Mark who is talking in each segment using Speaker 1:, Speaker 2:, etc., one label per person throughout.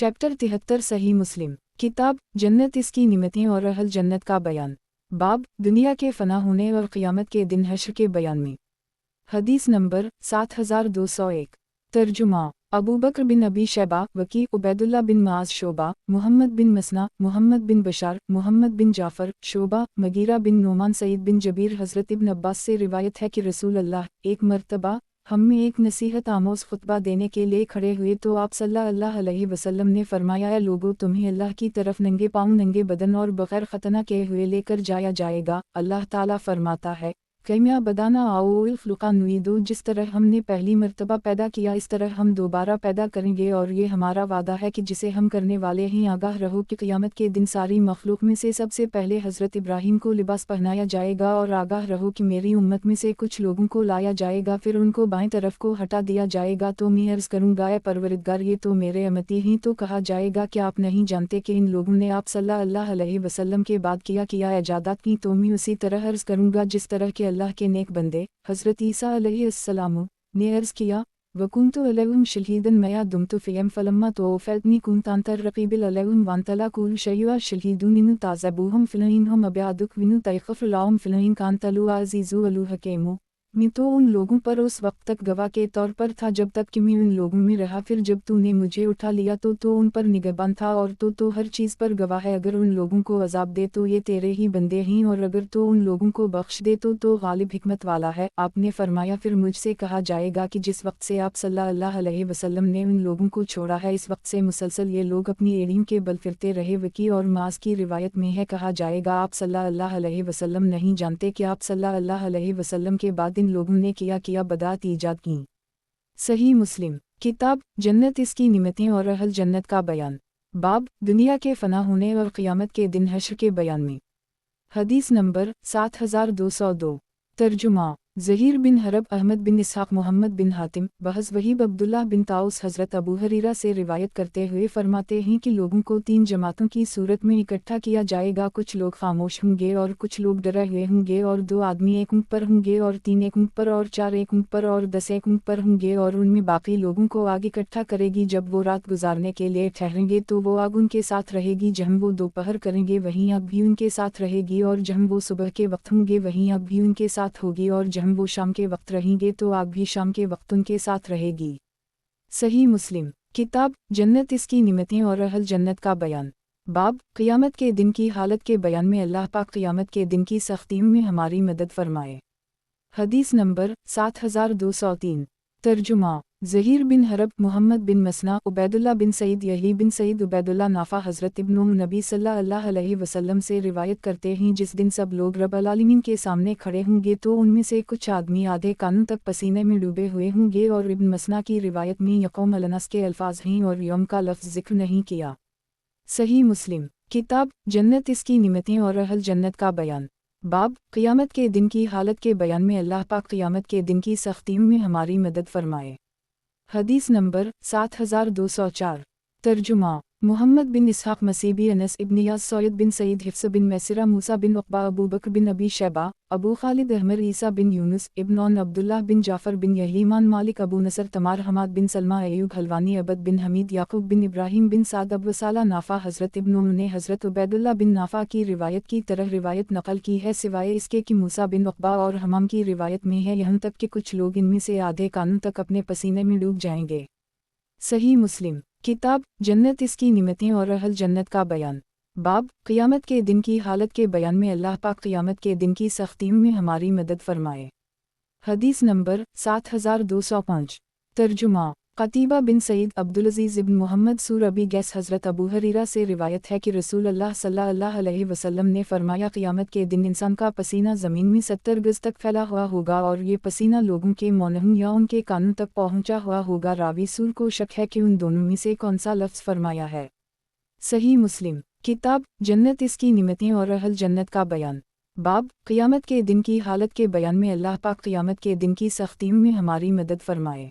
Speaker 1: Chapter 73 सही मुस्लिम किताब जन्नत इसकी निमतें और अहल जन्नत का बयान। बाब दुनिया के फना होने और क़यामत के दिन हश्र के बयान में। हदीस नंबर 7201। तर्जुमा अबू बकर बिन अबी शैबा, वकी, उबैदुल्ला बिन माज, शोबा, मुहम्मद बिन मसना, मुहम्मद बिन बशार, मुहम्मद बिन जाफ़र, शोबा, मगीरा बिन नोमान, सईद बिन जबीर, हज़रत इब्न अब्बास से रिवायत है कि रसूल अल्लाह एक मरतबा हम में एक नसीहत आमोज़ खुतबा देने के लिए खड़े हुए तो आप सल्लल्लाहु अलैहि वसल्लम ने फरमाया, ऐ लोगों, तुम्हें अल्लाह की तरफ नंगे पाँव, नंगे बदन और बग़ैर खतना किए हुए लेकर जाया जाएगा। अल्लाह ताला फरमाता है, कैमिया बदाना आओ फ़्लुक़ा नुईदो, जिस तरह हमने पहली मरतबा पैदा किया इस तरह हम दोबारा पैदा करेंगे, और ये हमारा वादा है कि जिसे हम करने वाले हैं। आगाह रहो कि क़यामत के दिन सारी मखलूक में से सबसे पहले हज़रत इब्राहीम को लिबास पहनाया जाएगा, और आगाह रहो कि मेरी उम्मत में से कुछ लोगों को लाया जाएगा, फिर उनको बाएं तरफ को हटा दिया जाएगा, तो मैं अर्ज़ करूँगा, ऐ परवरिदगार, ये तो मेरे अमती ही। तो कहा जाएगा कि आप नहीं जानते कि इन लोगों ने आप सल्लल्लाहु अलैहि वसल्लम के बाद किया इजादत की। तो मैं उसी तरह अर्ज़ करूँगा जिस तरह के अल्लाह के नेक बंदे हज़रत ईसा अलैहिस्सलाम ने अर्ज़ किया, वकुन्तु अलैहिम शहीदन मया दुमतु फ़ीहिम फलम्मा तवफ़्फ़यतनी कुन्तु रक़ीबा अलैहिम वअनता कुल्लु शैइन शहीदुन ताज़बूहुम फ़िलहिन्हुम अब्यादुक विनु तयख़फ़ु लहुम फ़िलहिन कान्तलु अज़ीज़ु अलु हकीमु। मैं तो उन लोगों पर उस वक्त तक गवाह के तौर पर था जब तक कि मैं उन लोगों में रहा, फिर जब तूने मुझे उठा लिया तो उन पर निगहबान था, और तो हर चीज़ पर गवाह है। अगर उन लोगों को अज़ाब दे तो ये तेरे ही बंदे हैं, और अगर तो उन लोगों को बख्श दे तो गालिब हिकमत वाला है। आपने फरमाया, फिर मुझसे कहा जाएगा कि जिस वक्त से आप सल्लल्लाहु अलैहि वसल्लम ने उन लोगों को छोड़ा है, इस वक्त से मुसलसल ये लोग अपनी एड़ियों के बल फिरते रहे। वकी और मास की रिवायत में है, कहा जाएगा, आप सल्लल्लाहु अलैहि वसल्लम नहीं जानते कि आप सल्लल्लाहु अलैहि वसल्लम के बाद इन लोगों ने किया बदात ईजाद की। सही मुस्लिम किताब जन्नत इसकी निमतें और अहल जन्नत का बयान। बाब दुनिया के फना होने और क़यामत के दिन हश्र के बयान में। हदीस नंबर 7202। तर्जुमा ज़हीर बिन हरब, अहमद बिन इसहाक़, मोहम्मद बिन हातिम, बहज़ वहीब, अब्दुल्लाह बिन ताउस हज़रत अबू हरीरा से रिवायत करते हुए फरमाते हैं कि लोगों को 3 जमातों की सूरत में इकट्ठा किया जाएगा। कुछ लोग खामोश होंगे और कुछ लोग डरे हुए होंगे, और 2 आदमी एक ऊँट पर होंगे, और 3 एक ऊँट पर, और 4 एक ऊँट पर, और 10 एक ऊँट पर होंगे, और उनमें बाकी लोगों को आग इकट्ठा करेगी। जब वो रात गुजारने के लिए ठहरेंगे तो वो आग उनके साथ रहेगी, जहाँ वो दोपहर करेंगे वहीं आग भी उनके साथ रहेगी, और जहाँ वो सुबह के वक्त होंगे वहीं आग भी उनके साथ होगी, और जहाँ वो शाम के वक्त रहेंगे तो आग भी शाम के वक्त उनके साथ रहेगी। सही मुस्लिम किताब जन्नत इसकी निमतें और अहल जन्नत का बयान। बाब क़यामत के दिन की हालत के बयान में। अल्लाह पाक क़यामत के दिन की सख्तियों में हमारी मदद फरमाए। हदीस नंबर 7203। तर्जुमा ज़हीर बिन हरब, मोहम्मद बिन मसना, उबैदुल्ला बिन सईद, यही बिन सईद, उबैदुल्ला नाफ़ा, हज़रत इब्न नबी सल्लल्लाहु अलैहि वसल्लम से रिवायत करते हैं, जिस दिन सब लोग रब्बुल आलमीन के सामने खड़े होंगे तो उनमें से कुछ आदमी आधे कानों तक पसीने में डूबे हुए होंगे, और इब्न मसना की रिवायत में यक़ौम अलनस के अल्फाज हैं और यौम का लफ्ज़ ज़िक्र नहीं किया। सही मुस्लिम किताब जन्नत इसकी निमतें और अहल जन्नत का बयान। बाब क़यामत के दिन की हालत के बयान में। अल्लाह पाक क़यामत के दिन की सख्तियों में हमारी मदद फरमाए। हदीस नंबर 7204। तर्जुमा मुहम्मद बिन इसहाक़, मसीबी, अनस इब्न यास, सौयद बिन सईद, हिफ्स बिन मैसरा, मूसा बिन उक़बा, अबू बकर बिन अबी शैबा, अबू खालिद अहमर, ईसा बिन यूनुस, इब्न अब्दुल्लाह बिन जाफ़र बिन यहीमान, मालिक, अबू नसर, तमार, हमाद बिन सलमा, अयूब हलवानी, अबद बिन हमीद, याकूब बिन इब्राहीम बिन साद, अबवसाला नाफ़ा, हज़रत इब्न ने हज़रत उबैदुल्लाह बिन नाफ़ा की रिवायत की तरह रिवायत नकल की है, सिवाय इसके कि मूसा बिन उक़बा और हमाम की रिवायत में है, यहाँ तक कि कुछ लोग इनमें से आधे कानों तक अपने पसीने में डूब जाएंगे। सही मुस्लिम किताब जन्नत इसकी निमतें और अहल जन्नत का बयान। बाब क़यामत के दिन की हालत के बयान में। अल्लाह पाक क़यामत के दिन की सख्तियों में हमारी मदद फरमाए। हदीस नंबर 7205। तर्जुमा क़तीबा बिन सईद, अब्दुल अज़ीज़ इब्न मोहम्मद सूर अबी गैस, हज़रत अबू हरीरा से रिवायत है कि रसूल अल्लाह सल्लल्लाहु अलैहि वसल्लम ने फरमाया, क़यामत के दिन इंसान का पसीना ज़मीन में 70 गज़ तक फैला हुआ होगा, और ये पसीना लोगों के मौनहूं या उनके कानों तक पहुँचा हुआ होगा। रावी सूर को शक है कि उन दोनों में से कौन सा लफ्ज़ फरमाया है। सही मुस्लिम किताब जन्नत इसकी निमतें और अहल जन्नत का बयान। बाब क़यामत के दिन की हालत के बयान में। अल्लाह पाक क़यामत के दिन की सख्तियों में हमारी मदद फरमाए।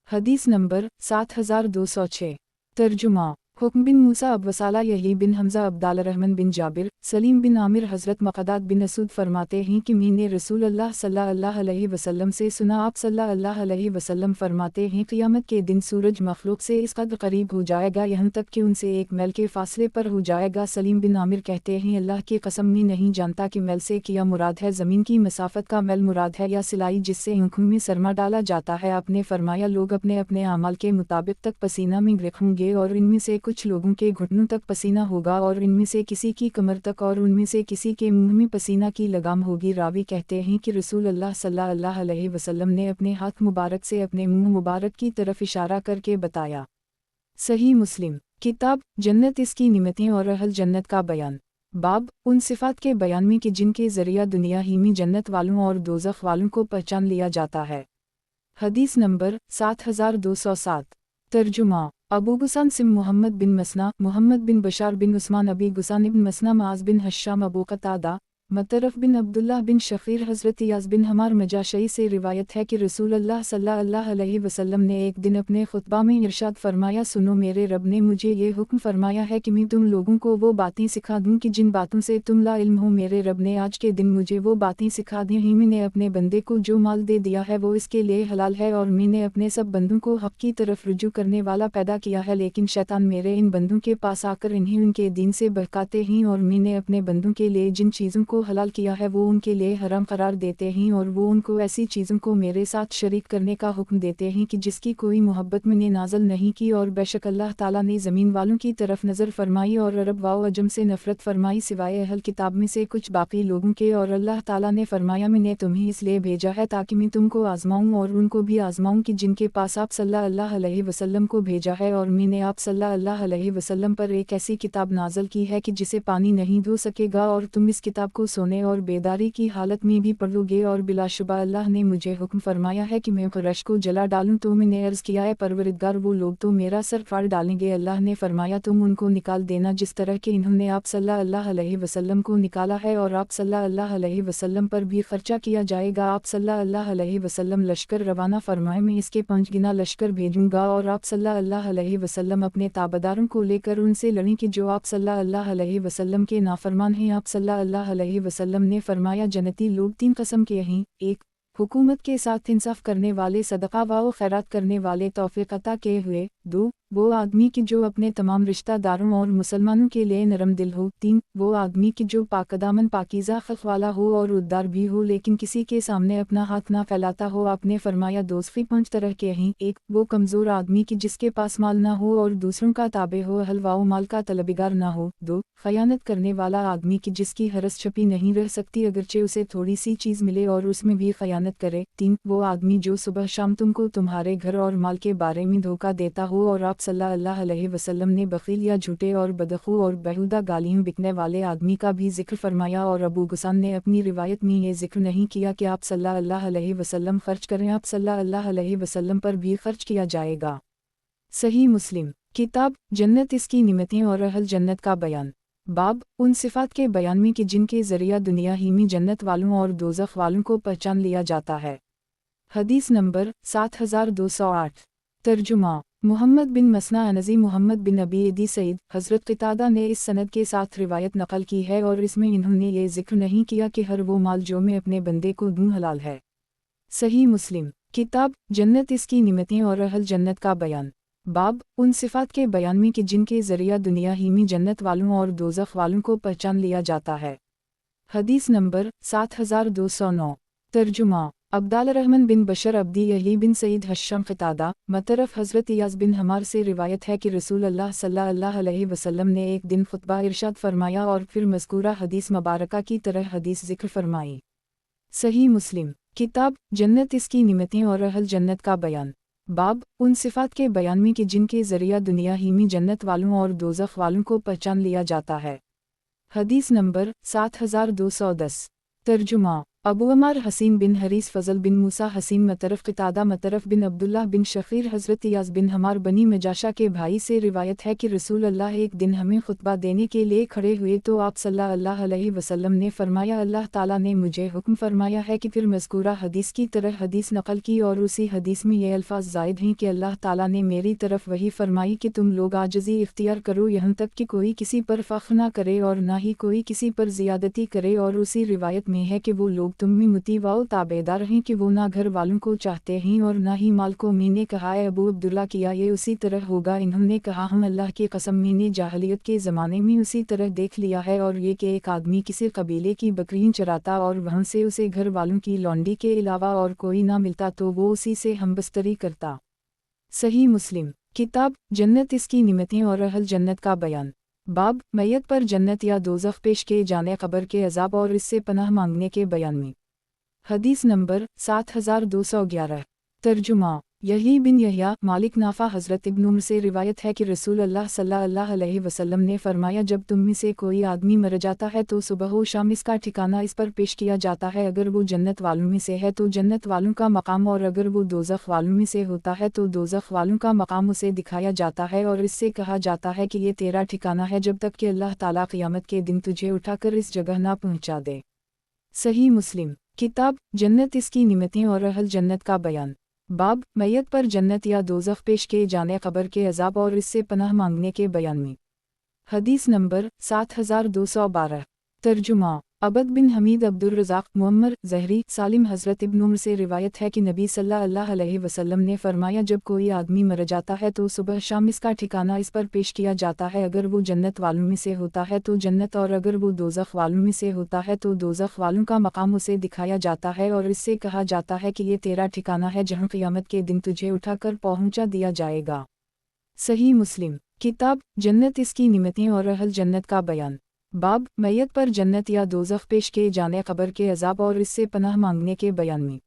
Speaker 1: हदीस नंबर 7206। तर्जुमा हुक्म बिन मूसा अब वसाला यही बिन हमज़ा अब्दाल रहमान बिन जाबिर सलीम बिन आमिर हज़रत मक़दाद बिन असूद फरमाते हैं कि मैंने रसूल अल्लाह सल्लल्लाहु अलैहि वसल्लम से सुना, आप सल्लल्लाहु अलैहि वसल्लम फरमाते हैं क़यामत के दिन सूरज मखलूक से इस कदर करीब हो जाएगा यहाँ तक कि उनसे एक मैल के फासले पर हो जाएगा। सलीम बिन आमिर कहते हैं, अल्लाह की कसम मैं नहीं जानता कि मैल से क्या मुराद है, ज़मीन की मसाफत का मैल मुराद है या सिलाई जिससे आँखों में सरमा डाला जाता है। आपने फरमाया, लोग अपने अपने अमाल के मुताबिक तक पसीना में गिरफ़ होंगे और इनमें से कुछ लोगों के घुटनों तक पसीना होगा और इनमें से किसी की कमर तक और उनमें से किसी के मुंह में पसीना की लगाम होगी। रावी कहते हैं कि रसूल अल्लाह सल्लल्लाहु अलैहि वसल्लम ने अपने हाथ मुबारक से अपने मुंह मुबारक की तरफ इशारा करके बताया। सही मुस्लिम किताब जन्नत इसकी निमतें और अहल जन्नत का बयान। बाब उन सिफ़ात के बयान में कि जिनके ज़रिया दुनिया ही में जन्नत वालों और दोज़ख वालों को पहचान लिया जाता है। हदीस नंबर 7207। तर्जुमा अबू गुसान सिम मोहम्मद बिन मसना, मोहम्मद बिन बशार बिन उस्मान, अबी गुसान बिन मसना, माज बिन हश्शाम, अबू कतादा, मतरफ बिन अब्दुल्लाह बिन शफ़ीर, हज़रत याज़ बिन हमार मजाशई से रिवायत है कि रसूल अल्लाह सल्लल्लाहु अलैहि वसल्लम ने एक दिन अपने खुतबा में इरशाद फरमाया, सुनो, मेरे रब ने मुझे ये हुक्म फरमाया है कि मैं तुम लोगों को वो बातें सिखा दूँ कि जिन बातों से तुम ला इल्म हो। मेरे रब ने आज के दिन मुझे वो बातें सिखा दी हैं। मैंने अपने बंदे को जो माल दे दिया है वो इसके लिए हलाल है और मैंने अपने सब बंदों को हक़ की तरफ रुजू करने वाला पैदा किया है, लेकिन शैतान मेरे इन बंदों के पास आकर इन्हें उनके दीन से बहकाते हैं और मैंने अपने बंदों के लिए जिन चीज़ों को हलाल किया है वो उनके लिए हराम करार देते हैं और वो उनको ऐसी चीज़ों को मेरे साथ शरीक करने का हुक्म देते हैं कि जिसकी कोई मोहब्बत मैंने नाजल नहीं की। और बेशक अल्लाह ताला ने ज़मीन वालों की तरफ नज़र फरमाई और अरब व अजम से नफ़रत फरमाई सिवाय अहल किताब में से कुछ बाकी लोगों के। और अल्लाह ताला ने फरमाया, मैंने तुम्हें इसलिए भेजा है ताकि मैं तुमको आज़माऊँ और उनको भी आज़माऊँ कि जिनके पास आप सल्लल्लाहु अलैहि वसल्लम को भेजा है। और मैंने आप सल्लल्लाहु अलैहि वसल्लम पर एक ऐसी किताब नाजल की है कि जिसे पानी नहीं धो सकेगा और तुम इस किताब को सोने और बेदारी की हालत में भी पढ़ोगे। और बिलाशुबा अल्लाह ने मुझे हुक्म फरमाया है कि मैं कुरैश को जला डालूं। तो मैंने अर्ज़ किया है, परवरदिगार, वो लोग तो मेरा सर फाड़ डालेंगे। अल्लाह ने फरमाया, तुम उनको निकाल देना जिस तरह के इन्होंने आप सल्लल्लाहु अलैहि वसल्लम को निकाला है और आप सल्लल्लाहु अलैहि वसल्लम पर भी खर्चा किया जाएगा। आप सल्लल्लाहु अलैहि वसल्लम लश्कर रवाना फरमाए, मैं इसके 5 गुना लश्कर भेजूंगा और आप सल्लल्लाहु अलैहि वसल्लम अपने ताबेदारों को लेकर उनसे लड़ें कि जो आप सल्लल्लाहु अलैहि वसल्लम के नाफरमान हैं। आप सल्लल्लाहु अलैहि वसल्लम ने फरमाया, जन्नती लोग 3 कस्म के हैं। 1 हुकूमत के साथ इंसाफ करने वाले, सदका व खैरात करने वाले, तौफीक अता किए हुए। 2 वो आदमी की जो अपने तमाम रिश्तेदारों और मुसलमानों के लिए नरम दिल हो। 3 वो आदमी की जो पाकदामन, पाकीज़ा खल्क़ वाला हो और उद्दार भी हो, लेकिन किसी के सामने अपना हाथ ना फैलाता हो। आपने फरमाया, दोस्ती 5 तरह के हैं। 1 वो कमज़ोर आदमी की जिसके पास माल ना हो और दूसरों का ताबे हो, हलवा माल का तलबगार ना हो। 2 खयानत करने वाला आदमी की जिसकी हरस छपी नहीं रह सकती अगरचे उसे थोड़ी सी चीज़ मिले और उसमें भी खयानत करे। 3 वो आदमी जो सुबह शाम तुमको तुम्हारे घर और माल के बारे में धोखा देता हो। और आप सल्लल्लाहु अलैहि वसल्लम ने बखील या झूठे और बदखू और बेहुदा गालियाँ बिकने वाले आदमी का भी जिक्र फरमाया। और अबू गुसान ने अपनी रिवायत में ये जिक्र नहीं किया कि आप सल्लल्लाहु अलैहि वसल्लम खर्च करें, आप सल्लल्लाहु अलैहि वसल्लम पर भी खर्च किया जाएगा। सही मुस्लिम किताब जन्नत इसकी निमतें और अहल जन्नत का बयान। बाब उन सिफ़ात के बयान में कि जिनके ज़रिया दुनिया ही में जन्नत वालों और दोज़ख वालों को पहचान लिया जाता है। हदीस नंबर 7208। तर्जुमा मोहम्मद बिन मसना अनज़ी मोहम्मद बिन अबी इदी सईद, हज़रत क़तादा ने इस सनद के साथ रिवायत नकल की है और इसमें इन्होंने ये जिक्र नहीं किया कि हर वो माल जो मैं अपने बंदे को दूँ हलाल है। सही मुस्लिम किताब जन्नत इसकी निमतें और अहल जन्नत का बयान। बाब उन सिफ़ात के बयान में कि जिनके ज़रिया दुनिया ही में जन्नत वालों और दोज़ख वालों को पहचान लिया जाता है। हदीस नंबर 7209। तर्जुमा अब्दाल रहमान बिन बशर अब्दी यही बिन सईद हश्शम क़तादा, मतरफ हज़रत याज़ बिन हमार से रिवायत है कि रसूल अल्लाह सल्लल्लाहु अलैहि वसल्लम ने एक दिन खुतबा इरशाद फरमाया और फिर मज़कूरा हदीस मुबारका की तरह हदीस ज़िक्र फरमाई। सही मुस्लिम किताब जन्नत इसकी निमतें और अहल जन्नत का बयान। बाब उन सिफ़ात के बयान में कि जिनके ज़रिया दुनिया ही में जन्नत वालों और दोज़ख वालों को पहचान लिया जाता है। हदीस नंबर 7210। तर्जुमा अबू अमार हसीन बिन हरीस फ़ज़ल बिन मूसा हसीन मतरफ़ क़तादा मतरफ़ बिन अब्दुल्लाह बिन शख़ीर हज़रत याज़ बिन हमार बनी मजाशा के भाई से रिवायत है कि रसूल अल्लाह एक दिन हमें खुतबा देने के लिए खड़े हुए तो आप सल्लल्लाहु अलैहि वसल्लम ने फरमाया, अल्लाह ताला ने मुझे हुक्म फरमाया है कि फिर मज़कूरा हदीस की तरह हदीस नक़ल की और उसी हदीस में ये अल्फाज ज़ायद हैं कि अल्लाह ताला ने मेरी तरफ वही फरमाई कि तुम लोग आजिज़ी इख्तियार करो यहाँ तक कि कोई किसी पर फ़ख्र न करे और ना ही कोई किसी पर ज़ियादती करे। और उसी रिवायत में है कि वो लोग तुम में मुतीवाओ ताबेदार हैं कि वो ना घर वालों को चाहते हैं और ना ही माल को। मैंने कहा, अबू अब्दुल्ला किया ये उसी तरह होगा? इन्होंने कहा, हम अल्लाह की कसम मैंने जाहिलियत के ज़माने में उसी तरह देख लिया है और ये कि एक आदमी किसी कबीले की बकरियां चराता और वहाँ से उसे घर वालों की लौंडी के अलावा और कोई ना मिलता तो वो उसी से हमबस्तरी करता। सही मुस्लिम। किताब जन्नत इसकी निमतें और अहल जन्नत का बयान। बाब मैयत पर जन्नत या दोज़ख पेश किए जाने, क़ब्र के अज़ाब और इससे पनाह मांगने के बयान में। हदीस नंबर 7211। तर्जुमा यही बिन यहया मालिक नाफ़ा हज़रत इब्न उमर से रिवायत है कि रसूल अल्लाह सल्लल्लाहु अलैहि वसल्लम ने फरमाया, जब तुम में से कोई आदमी मर जाता है तो सुबह व शाम इसका ठिकाना इस पर पेश किया जाता है। अगर वो जन्नत वालों में से है तो जन्नत वालों का मकाम, और अगर वो दोज़ख वालों में से होता है तो दोज़ख वालों का मकाम उसे दिखाया जाता है और इससे कहा जाता है कि ये तेरा ठिकाना है जब तक कि अल्लाह ताला क़ियामत के दिन तुझे उठाकर इस जगह ना पहुँचा दे। सही मुस्लिम। किताब जन्नत इसकी निमतें और अहल जन्नत का बयान। बाब मैयत पर जन्नत या दोज़ख पेश किए जाने, क़ब्र के अज़ाब और इससे पनाह मांगने के बयान में। हदीस नंबर 7212। तर्जुमा अबद बिन हमीद अब्दुल रज़ाक़ मुअम्मर ज़हरी सालिम हज़रत इब्न उमर से रिवायत है कि नबी सल्लल्लाहु अलैहि वसल्लम ने फरमाया, जब कोई आदमी मर जाता है तो सुबह शाम इसका ठिकाना इस पर पेश किया जाता है। अगर वो जन्नत वालों में से होता है तो जन्नत, और अगर वो दोज़ख वालों में से होता है तो दोज़ख वालों का मकाम उसे दिखाया जाता है और इससे कहा जाता है कि ये तेरा ठिकाना है जहाँ क़ियामत के दिन तुझे उठाकर पहुँचा दिया जाएगा। सही मुस्लिम। किताब जन्नत इसकी निमतें और अहल जन्नत का बयान। बाब मैयत पर जन्नत या दोज़ख पेश किए जाने, क़ब्र के अज़ाब और इससे पनाह मांगने के बयान में।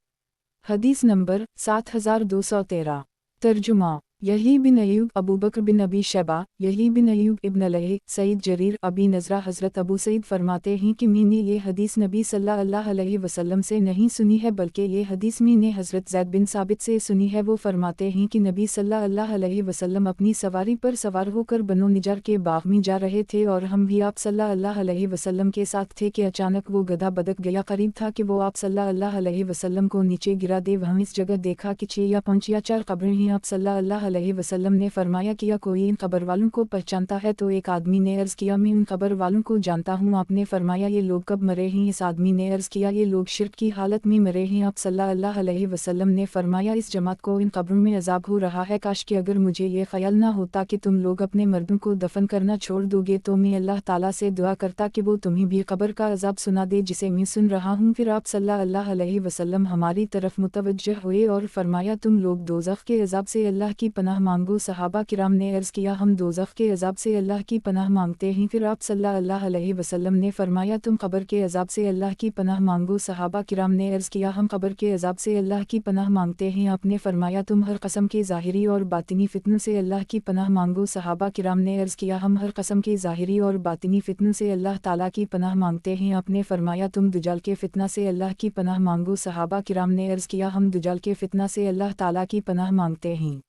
Speaker 1: हदीस नंबर 7213। तर्जुमा यही बिन अयूब अबू बकर बिन अबी शैबा यही बिन अयूब इब्न लही सईद जरीर अबी नज़रा हज़रत अबू सईद फरमाते हैं कि मैंने ये हदीस नबी सल्लल्लाहु अलैहि वसल्लम से नहीं सुनी है, बल्कि ये हदीस मैंने हज़रत ज़ैद बिन साबित से सुनी है। वो फरमाते हैं कि नबी सल्लल्लाहु अलैहि वसल्लम अपनी सवारी पर सवार होकर बनो निजार के बाग में जा रहे थे और हम भी आप सल्लल्लाहु अलैहि वसल्लम के साथ थे कि अचानक वो गधा बदक गया। करीब था कि वो आप सल्लल्लाहु अलैहि वसल्लम को नीचे गिरा दे। वहाँ इस जगह देखा कि 6 या 5 या 4 कब्रें हैं। आप सल्लल्लाहु अलैहि वसल्लम ने फरमाया, किया कोई इन कब्र वालों को पहचानता है? तो एक आदमी ने अर्ज़ किया, मैं उन कब्र वालों को जानता हूँ। आपने फरमाया, ये लोग कब मरे हैं? इस आदमी ने अर्ज़ किया, ये लोग शिर्क की हालत में मरे हैं। आप सल्लल्लाहु अलैहि वसल्लम ने फरमाया, इस जमात को इन कब्रों में अज़ाब हो रहा है। काश कि अगर मुझे ये ख्याल ना होता कि तुम लोग अपने मर्दों को दफन करना छोड़ दोगे तो मैं अल्लाह ताला से दुआ करता कि वो तुम्हें भी कब्र का अज़ाब सुना दे जिसे मैं सुन रहा हूँ। फिर आप सल्लल्लाहु अलैहि वसल्लम हमारी तरफ मुतवज्जह हुए और फरमाया, तुम लोग दोज़ख के अज़ाब से अल्लाह की पनाह मांगो। सहाबा किराम ने अर्ज़ किया, हम दोज़ख के अज़ाब से अल्लाह की पनाह मांगते हैं। फिर आप सल्लल्लाहु अलैहि वसल्लम ने फरमाया, तुम कब्र के अज़ाब से अल्लाह की पनाह मांगो। सहाबा किराम ने अर्ज़ किया, हम कब्र के अज़ाब से अल्लाह की पनाह मांगते हैं। आपने फरमाया, तुम हर कस्म के ज़ाहिरी और बातिनी फितनों से अल्लाह की पनाह मांगो। सहाबा किराम ने अर्ज़ किया, हम हर कस्म के ज़ाहिरी और बातिनी फितनों से अल्लाह ताला की पनाह मांगते हैं। आपने फरमाया, तुम दुजाल के फितना से अल्लाह की पनाह मांगो। सहाबा किराम ने अर्ज़ किया, हम दुजाल के फितना से अल्लाह ताला की पनाह मांगते हैं।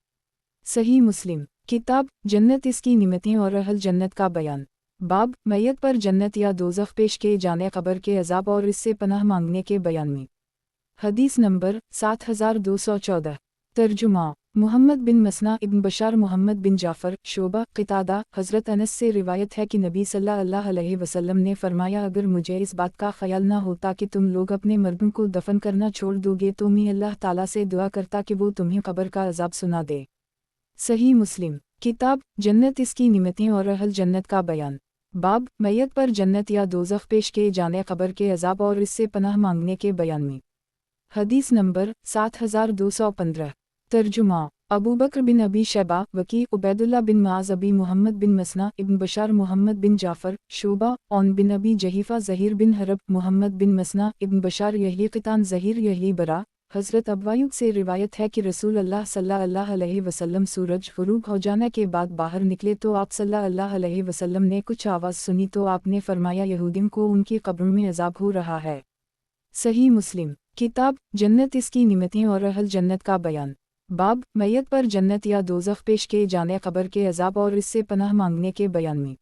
Speaker 1: सही मुस्लिम। किताब जन्नत इसकी निमतें और अहल जन्नत का बयान। बाब मैयत पर जन्नत या दोज़ख पेश किए जाने, क़ब्र के अज़ाब और इससे पनाह मांगने के बयान में। हदीस नंबर 7214। तर्जुमा मुहम्मद बिन मसना इब्न बशार मोहम्मद बिन जाफ़र शोबा क़तादा हज़रत अनस से रिवायत है कि नबी सल्लल्लाहु अलैहि वसल्लम ने फरमाया, अगर मुझे इस बात का ख्याल ना होता कि तुम लोग अपने मर्दों को दफन करना छोड़ दोगे तो मैं अल्लाह ताला से दुआ करता कि वो तुम्हें क़ब्र का अज़ाब सुना दे। सही मुस्लिम। किताब जन्नत इसकी निमतें और अहल जन्नत का बयान। बाब मैयत पर जन्नत या दोज़ख पेश किए जाने, क़ब्र के अज़ाब और इससे पनाह मांगने के बयान में। हदीस नंबर 7215। तर्जुमा अबू बकर बिन अबी शैबा वकी उबैदुल्लाह बिन माज़ अबी मोहम्मद बिन मसना इब्न बशार मोहम्मद बिन जाफ़र शोबा औन बिन अबी जहीफ़ा ज़हीर बिन हरब मोहम्मद बिन मसना इब्न बशार यही क़ितान ज़हीर यही बरा। हज़रत अब्वायूब से रिवायत है कि रसूल अल्लाह सल्लल्लाहु अलैहि वसल्लम सूरज ग़ुरूब हो जाने के बाद बाहर निकले तो आप सल्लल्लाहु अलैहि वसल्लम ने कुछ आवाज़ सुनी तो आपने फरमाया, यहूदियों को उनकी क़ब्रों में अज़ाब हो रहा है। सही मुस्लिम। किताब जन्नत इसकी निमतें और अहल जन्नत का बयान। बाब मैयत पर जन्नत या दोज़ख पेश किए जाने, क़ब्र के अज़ाब और इससे पनाह मांगने के बयान में।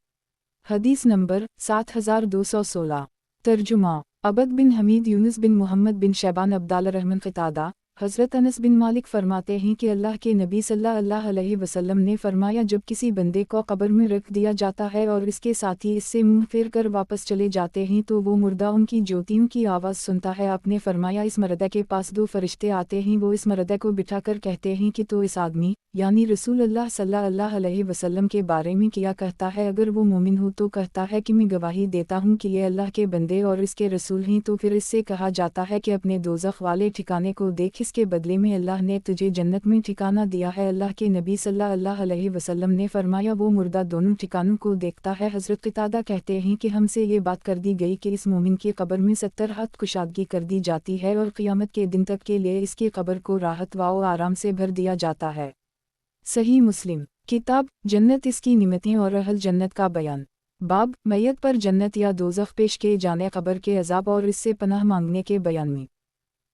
Speaker 1: हदीस नंबर 7216। तर्जुमा अबद बिन हमीद यूनुस बिन मोहम्मद बिन शैबान अब्दाल रहमान क़तादा हज़रत अनस बिन मालिक फरमाते हैं कि अल्लाह के नबी सल्लल्लाहु अलैहि वसल्लम ने फरमाया, जब किसी बंदे को कब्र में रख दिया जाता है और इसके साथी इससे मुंह फेर कर वापस चले जाते हैं तो वो मुर्दा उनकी ज्योतियों की आवाज़ सुनता है। आपने फरमाया, इस मर्दा के पास दो फरिश्ते आते हैं, वो इस मर्दा को बिठा कर कहते हैं कि तो इस आदमी यानी रसूल अल्लाह सल्लल्लाहु अलैहि वसल्लम के बारे में क्या कहता है? अगर वो मोमिन हो तो कहता है कि मैं गवाही देता हूँ कि ये अल्लाह के बंदे और इसके रसूल हैं। तो फिर इससे कहा जाता है कि अपने दोज़ख वाले ठिकाने को देख, इसके बदले में अल्लाह ने तुझे जन्नत में ठिकाना दिया है। अल्लाह के नबी सल्लल्लाहु अलैहि वसल्लम ने फरमाया, वो मुर्दा दोनों ठिकानों को देखता है। हज़रत क़तादा कहते हैं कि हमसे ये बात कर दी गई कि इस मोमिन की कब्र में 70 हाथ कुशादगी कर दी जाती है और क़यामत के दिन तक के लिए इसकी कब्र को राहत व आराम से भर दिया जाता है। सही मुस्लिम। किताब जन्नत इसकी निमतें और अहल जन्नत का बयान। बाब मैयत पर जन्नत या दोज़ख पेश किए जाने, क़ब्र के अज़ाब और इससे पनाह मांगने के बयान में।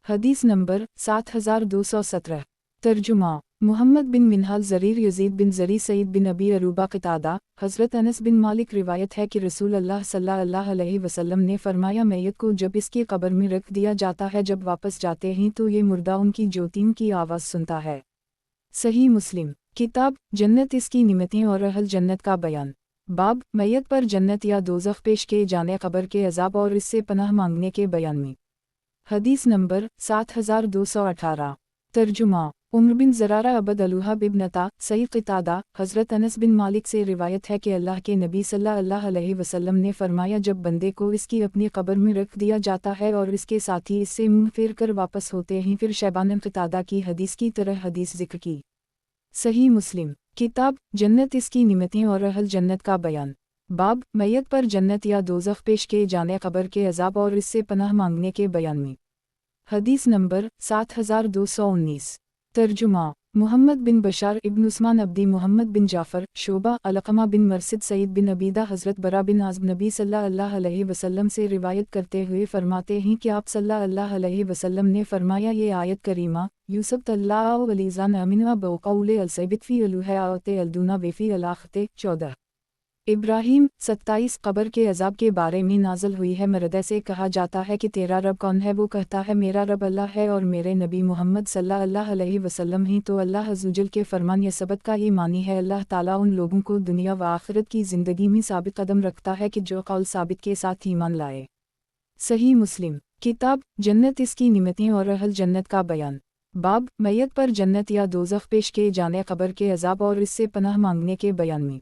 Speaker 1: हदीस नंबर 7217। तर्जुमा मोहम्मद बिन मिनहाल ज़रीर यज़ीद बिन ज़री सईद बिन अबी अरूबा क़तादा हज़रत अनस बिन मालिक रिवायत है कि रसूल अल्लाह सल्लल्लाहु अलैहि वसल्लम ने फरमाया, मैयत को जब इसकी कब्र में रख दिया जाता है, जब वापस जाते हैं तो ये मुर्दा उनकी ज्योतियों की आवाज़ सुनता है। सही मुस्लिम। किताब जन्नत इसकी निमतें और अहल जन्नत का बयान। बाब मैयत पर जन्नत या दोज़ख पेश किए जाने, क़ब्र के अज़ाब और इससे पनाह मांगने के बयान में। हदीस नंबर 7218। तर्जुमा उम्र बिन ज़रारा अबद अलूहा बिबनता सईद क़तादा हज़रत अनस बिन मालिक से रिवायत है कि अल्लाह के नबी सल्लल्लाहु अलैहि वसल्लम ने फरमाया, जब बंदे को इसकी अपनी कब्र में रख दिया जाता है और इसके साथी इससे मुंह फेर कर वापस होते हैं, फिर शैबान क़तादा की हदीस की तरह हदीस ज़िक्र की। सही मुस्लिम। किताब जन्नत इसकी निमतें और अहल जन्नत का बयान। बाब मैयत पर जन्नत या दोज़ख पेश किए जाने, क़ब्र के अज़ाब और इससे पनाह मांगने के बयान में। हदीस नंबर 7219। तर्जुमा मुहम्मद बिन बशार इब्न उस्मान अब्दी मोहम्मद बिन जाफ़र शोबा अलक़मा बिन मरसिद सईद बिन अबीदा हज़रत बरा बिन आज़ब नबी सल्लल्लाहु अलैहि वसल्लम से रिवायत करते हुए फरमाते हैं कि आप सल्लल्लाहु अलैहि वसल्लम ने फरमाया, ये आयत करीमा यूसुफ तल्लाउ अलीज़ान अमिना बौक़ौले अलसैबित फ़ी अलूहते अलदूना वेफ़ी अलाख़ते 14 इब्राहीम 27 कब्र के अज़ाब के बारे में नाज़िल हुई है। मर्द से कहा जाता है कि तेरा रब कौन है? वो कहता है, मेरा रब अल्लाह है और मेरे नबी मोहम्मद सल्लल्लाहु अलैहि वसल्लम ही। तो अल्लाह अज़्ज़वजल के फरमान या सबत का ये मानी है, अल्लाह ताला उन लोगों को दुनिया व आखिरत की ज़िंदगी में साबित कदम रखता है कि जो कौल साबित के साथ ईमान लाए। सही मुस्लिम। किताब जन्नत इसकी निमतें और अहल जन्नत का बयान। बाब मैयत पर जन्नत या दोज़ख पेश किए जाने, क़ब्र के अज़ाब और इससे पनाह मांगने के बयान में।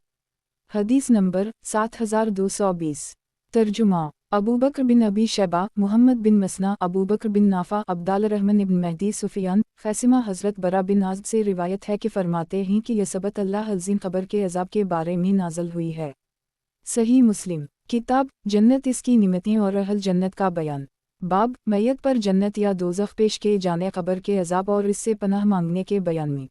Speaker 1: हदीस नंबर 7220। तर्जुमा अबू बकर बिन अबी शैबा मोहम्मद बिन मसना अबू बकर बिन नाफा अब्दाल रहमान इब्न महदी सुफियान क़ैसिमा हज़रत बरा बिन आज़ब से रिवायत है कि फरमाते हैं कि यह सबत अल्लाह अज़ीम क़ब्र के अज़ाब के बारे में नाज़िल हुई है। सही मुस्लिम। किताब जन्नत इसकी निमतें और अहल जन्नत का बयान। बाब मैयत पर जन्नत या दोज़ख पेश किए जाने, क़ब्र के अज़ाब और इससे पनाह मांगने के बयान में।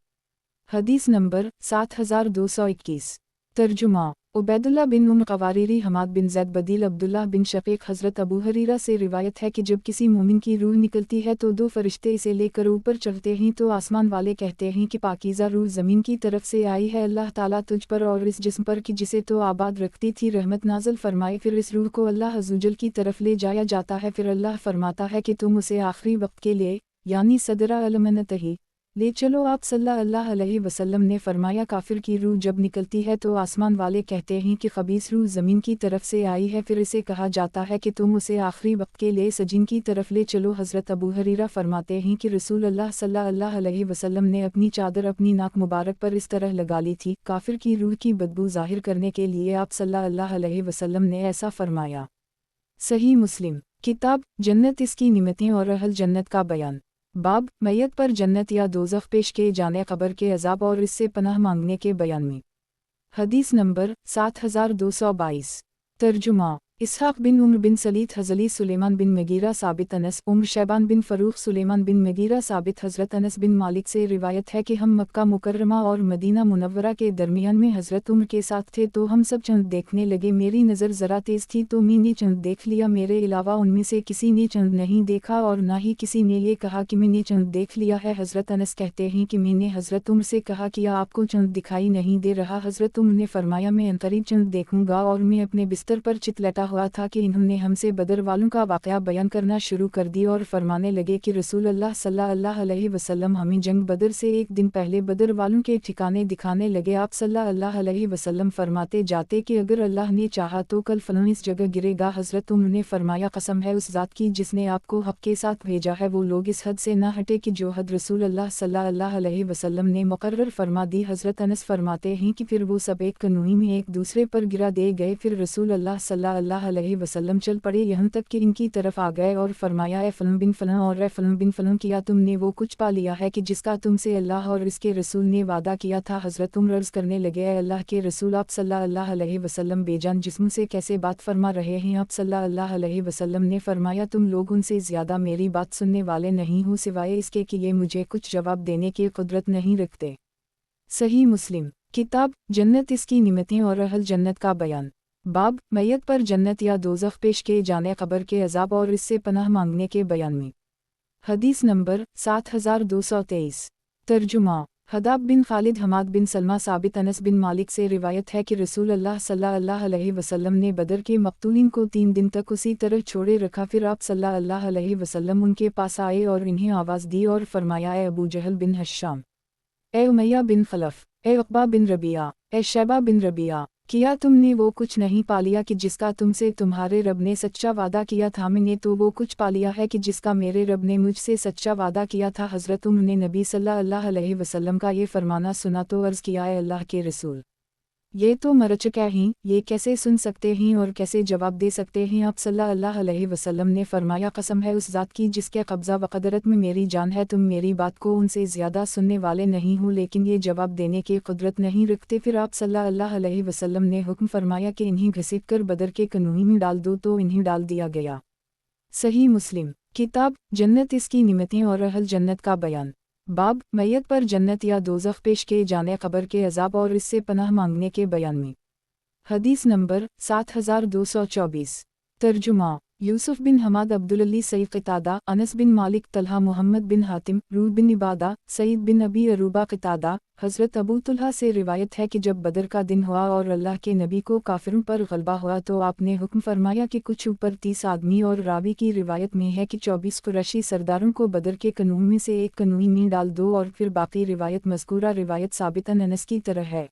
Speaker 1: हदीस नंबर 7221। तर्जुमा उबैदुल्लाह बिन उम्र क़वारीरी हमाद बिन ज़ैद बदील अब्दुल्लाह बिन शफ़ीक़ हज़रत अबू हरीरा से रिवायत है कि जब किसी मोमिन की रूह निकलती है तो दो फरिश्ते इसे लेकर ऊपर चढ़ते हैं, तो आसमान वाले कहते हैं कि पाकीज़ा रूह ज़मीन की तरफ से आई है, अल्लाह ताला तुझ पर और इस जिस्म पर कि जिसे तो आबाद रखती थी रहमत नाज़िल फरमाए। फिर इस रूह को अल्लाह अज़्ज़वजल की तरफ ले जाया जाता है, फिर अल्लाह फरमाता है कि तुम उसे आखिरी वक्त के लिए यानी सदरा अलमनतही ले चलो। आप सल्लल्लाहु अलैहि वसल्लम ने फरमाया, काफिर की रूह जब निकलती है तो आसमान वाले कहते हैं कि खबीस रूह ज़मीन की तरफ से आई है, फिर इसे कहा जाता है कि तुम उसे आखिरी वक्त के लिए सजीन की तरफ ले चलो। हज़रत अबू हरीरा फरमाते हैं कि रसूल अल्लाह सल्लल्लाहु अलैहि वसल्लम ने अपनी चादर अपनी नाक मुबारक पर इस तरह लगा ली थी, काफिर की रूह की बदबू ज़ाहिर करने के लिए आप सल्लल्लाहु अलैहि वसल्लम ने ऐसा फरमाया। सही मुस्लिम। किताब जन्नत इसकी निमतें और अहल जन्नत का बयान। बाब मैयत पर जन्नत या दोज़ख पेश किए जाने, क़ब्र के अज़ाब और इससे पनाह मांगने के बयान में। हदीस नंबर 7222। तर्जुमा इसहाक बिन उम्र बिन सलीत हज़ली सुलेमान बिन मगीरा साबित अनस उम्र शैबान बिन फ़रूख सुलेमान बिन मगीरा साबित हज़रत अनस बिन मालिक से रिवायत है कि हम मक्का मुकर्रमा और मदीना मुनव्वरा के दरमियान में हज़रत उम्र के साथ थे तो हम सब चंद देखने लगे। मेरी नज़र ज़रा तेज़ थी तो मैंने चंद देख लिया, मेरे अलावा उनमें से किसी ने चंद नहीं देखा और ना ही किसी ने ये कहा कि मैंने चंद देख लिया है। हज़रत अनस कहते हैं कि मैंने हज़रत उम्र से कहा कि आपको चंद दिखाई नहीं दे रहा? हज़रत उम्र ने फरमाया मैं अंतरीब चंद देखूंगा, और मैं अपने बिस्तर पर चितलता हुआ था कि इन्होंने हमसे बदर वालों का वाक़या बयान करना शुरू कर दी और फरमाने लगे कि रसूल अल्लाह सल्लल्लाहु अलैहि वसल्लम हमें जंग बदर से एक दिन पहले बदर वालों के ठिकाने दिखाने लगे। आप सल्लल्लाहु अलैहि वसल्लम फरमाते जाते कि अगर अल्लाह ने चाहा तो कल फलां इस जगह गिरेगा। हज़रत उम्र ने फरमाया कसम है उस ज़ात की जिसने आपको हक़ के साथ भेजा है, वो लोग इस हद से न हटे कि जो हद रसूल अल्लाह सल्लल्लाहु अलैहि वसल्लम ने मुकर्रर फरमा दी। हज़रत अनस फरमाते हैं कि फिर वो सब एक कनूई में एक दूसरे पर गिरा दे गए। फिर रसूल अल्लाह सल्लल्लाहु अलैहि वसल्लम चल पड़े यहाँ तक कि इनकी तरफ आ गए और फरमाया ए फलन बिन फलन और ए फलन बिन फलन, किया तुमने वो कुछ पा लिया है कि जिसका तुमसे अल्लाह और इसके रसूल ने वादा किया था? हज़रत उम्र अर्ज़ करने लगे ए अल्लाह के रसूल, आप सल्लल्लाहु अलैहि वसल्लम बेजान जिस्म से कैसे बात फरमा रहे हैं? आप सल्लल्लाहु अलैहि वसल्लम ने फरमाया तुम लोग उनसे ज़्यादा मेरी बात सुनने वाले नहीं हो, सिवाय इसके कि ये मुझे कुछ जवाब देने की कुदरत नहीं रखते। सही मुस्लिम किताब जन्नत इसकी निमतें और अहल जन्नत का बयान। बाब मैयत पर जन्नत या दोज़ख पेश किए जाने, क़ब्र के अज़ाब और इससे पनाह मांगने के बयान में। हदीस नंबर 7223। तर्जुमा हदाब बिन खालिद हमाद बिन सलमा साबित अनस बिन मालिक से रिवायत है कि रसूल अल्लाह सल्लल्लाहु अलैहि वसल्लम ने बदर के मक़तूलीन को 3 दिन तक उसी तरह छोड़े रखा। फिर आप सल्लल्लाहु अलैहि वसल्लम उनके पास आए और इन्हें आवाज़ दी और फरमाया ए अबू जहल बिन हश्शाम, ए उमैया बिन खलफ, ए उक़बा बिन रबिया, ए शैबा बिन रबिया, किया तुमने वो कुछ नहीं पा लिया कि जिसका तुमसे तुम्हारे रब ने सच्चा वादा किया था? मैंने तो वो कुछ पा लिया है कि जिसका मेरे रब ने मुझसे सच्चा वादा किया था। हज़रत उम्र ने नबी सल्लल्लाहु अलैहि वसल्लम का ये फरमाना सुना तो अर्ज़ किया ए अल्लाह के रसूल, ये तो मर चुका हैं, ये कैसे सुन सकते हैं और कैसे जवाब दे सकते हैं? आप सल्लल्लाहु अलैहि वसल्लम ने फरमाया कसम है उस ज़ात की जिसके कब्ज़ा व क़दरत में मेरी जान है, तुम मेरी बात को उनसे ज़्यादा सुनने वाले नहीं हो लेकिन ये जवाब देने की कुदरत नहीं रखते। फिर आप सल्लल्लाहु अलैहि वसल्लम ने हुक्म फरमाया कि इन्हें घसीट कर बदर के कनूई में डाल दो, तो इन्हें डाल दिया गया। सही मुस्लिम किताब जन्नत इसकी निमतें और अहल जन्नत का बयान। बाब मैयत पर जन्नत या दोज़ख पेश किए जाने, क़ब्र के अज़ाब और इससे पनाह मांगने के बयान में। हदीस नंबर 7224। तर्जुमा यूसुफ बिन हमाद अब्दुल्ली सईद क़तादा अनस बिन मालिक तलहा मोहम्मद बिन हातिम रूह बिन इबादा सईद बिन अबी अरूबा क़तादा हज़रत अबू तुल्हा से रिवायत है कि जब बदर का दिन हुआ और अल्लाह के नबी को काफिरों पर गलबा हुआ तो आपने हुक्म फरमाया कि कुछ ऊपर 30 आदमी, और रावी की रिवायत में है कि 24 कुरैशी सरदारों को बदर के कनूई में से एक कनूई में डाल दो, और फिर बाकी रिवायत मज़कूरा रिवायत साबितन अनस की तरह है।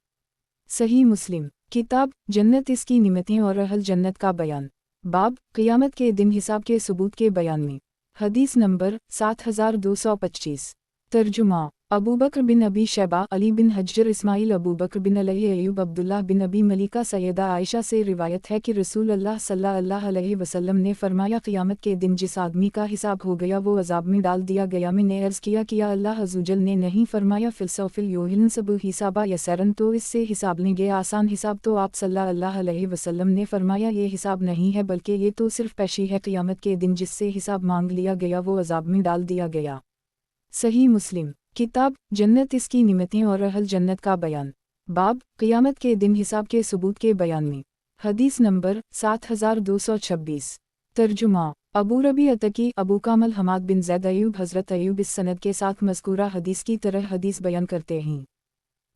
Speaker 1: सही मुस्लिम किताब जन्नत इसकी निमतें और अहल जन्नत का बयान। बाब क़ियामत के दिन हिसाब के सबूत के बयान में। हदीस नंबर 7225। तर्जुमा अबू बकर बिन अबी शैबा अली बिन हज्जर इस्माइल अबू बकर बिन अलई अयूब अब्दुल्लाह बिन अबी मलिका सैयदा आयशा से रिवायत है कि रसूल अल्लाह सल्लल्लाहु अलैहि वसल्लम ने फरमाया क़ियामत के दिन जिस आदमी का हिसाब हो गया वो अज़ाब में डाल दिया गया। मैंने अर्ज़ किया कि अल्लाह अज़्ज़वजल ने नहीं फरमाया फ़िलसफ़िल योहिनसबु हिसाबा यसरन, तो इससे हिसाब लेंगे आसान हिसाब? तो आप सल्लल्लाहु अलैहि वसल्लम ने फरमाया ये हिसाब नहीं है बल्कि ये तो सिर्फ पेशी है क़ियामत के दिन जिससे हिसाब मांग लिया गया वो अज़ाब में डाल दिया गया। सही मुस्लिम किताब जन्नत इसकी निमतें और अहल जन्नत का बयान। बाब क़ियामत के दिन हिसाब के सबूत के बयान में। हदीस नंबर 7226। तर्जुमा अबू रबी अतकी अबू कामल हमाद बिन ज़ैद अयूब हज़रत अयूब इस सनद के साथ मज़कूरा हदीस की तरह हदीस बयान करते हैं।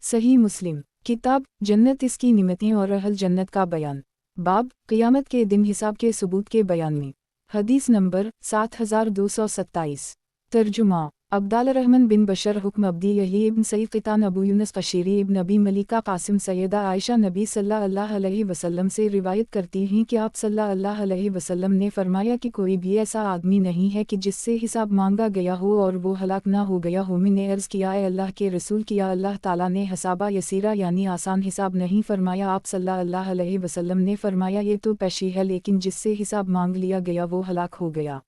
Speaker 1: सही मुस्लिम किताब जन्नत इसकी निमतें और अहल जन्नत का बयान। बाब क़ियामत के दिन हिसाब के सबूत के बयान में। हदीस नंबर 7227। तर्जुमा अब्दाल रहमान बिन बशर हुक्म अब्दी यही इब्न सईद क़ितान अबू यूनस क़शीरी इब्न अबी मलिका कासिम सैयदा आयशा नबी सल्लल्लाहु अलैहि वसल्लम से रिवायत करती हैं कि आप सल्लल्लाहु अलैहि वसल्लम ने फरमाया कि कोई भी ऐसा आदमी नहीं है कि जिससे हिसाब मांगा गया हो और वो हलाक ना हो गया हो। मैंने अर्ज़ किया ए अल्लाह के रसूल, किया अल्लाह ताला ने हसाबा यसीरा यानी आसान हिसाब नहीं फरमाया? आप सल्लल्लाहु अलैहि वसल्लम ने फरमाया ये तो पेशी है, लेकिन जिससे हिसाब मांग लिया गया वो हलाक हो गया।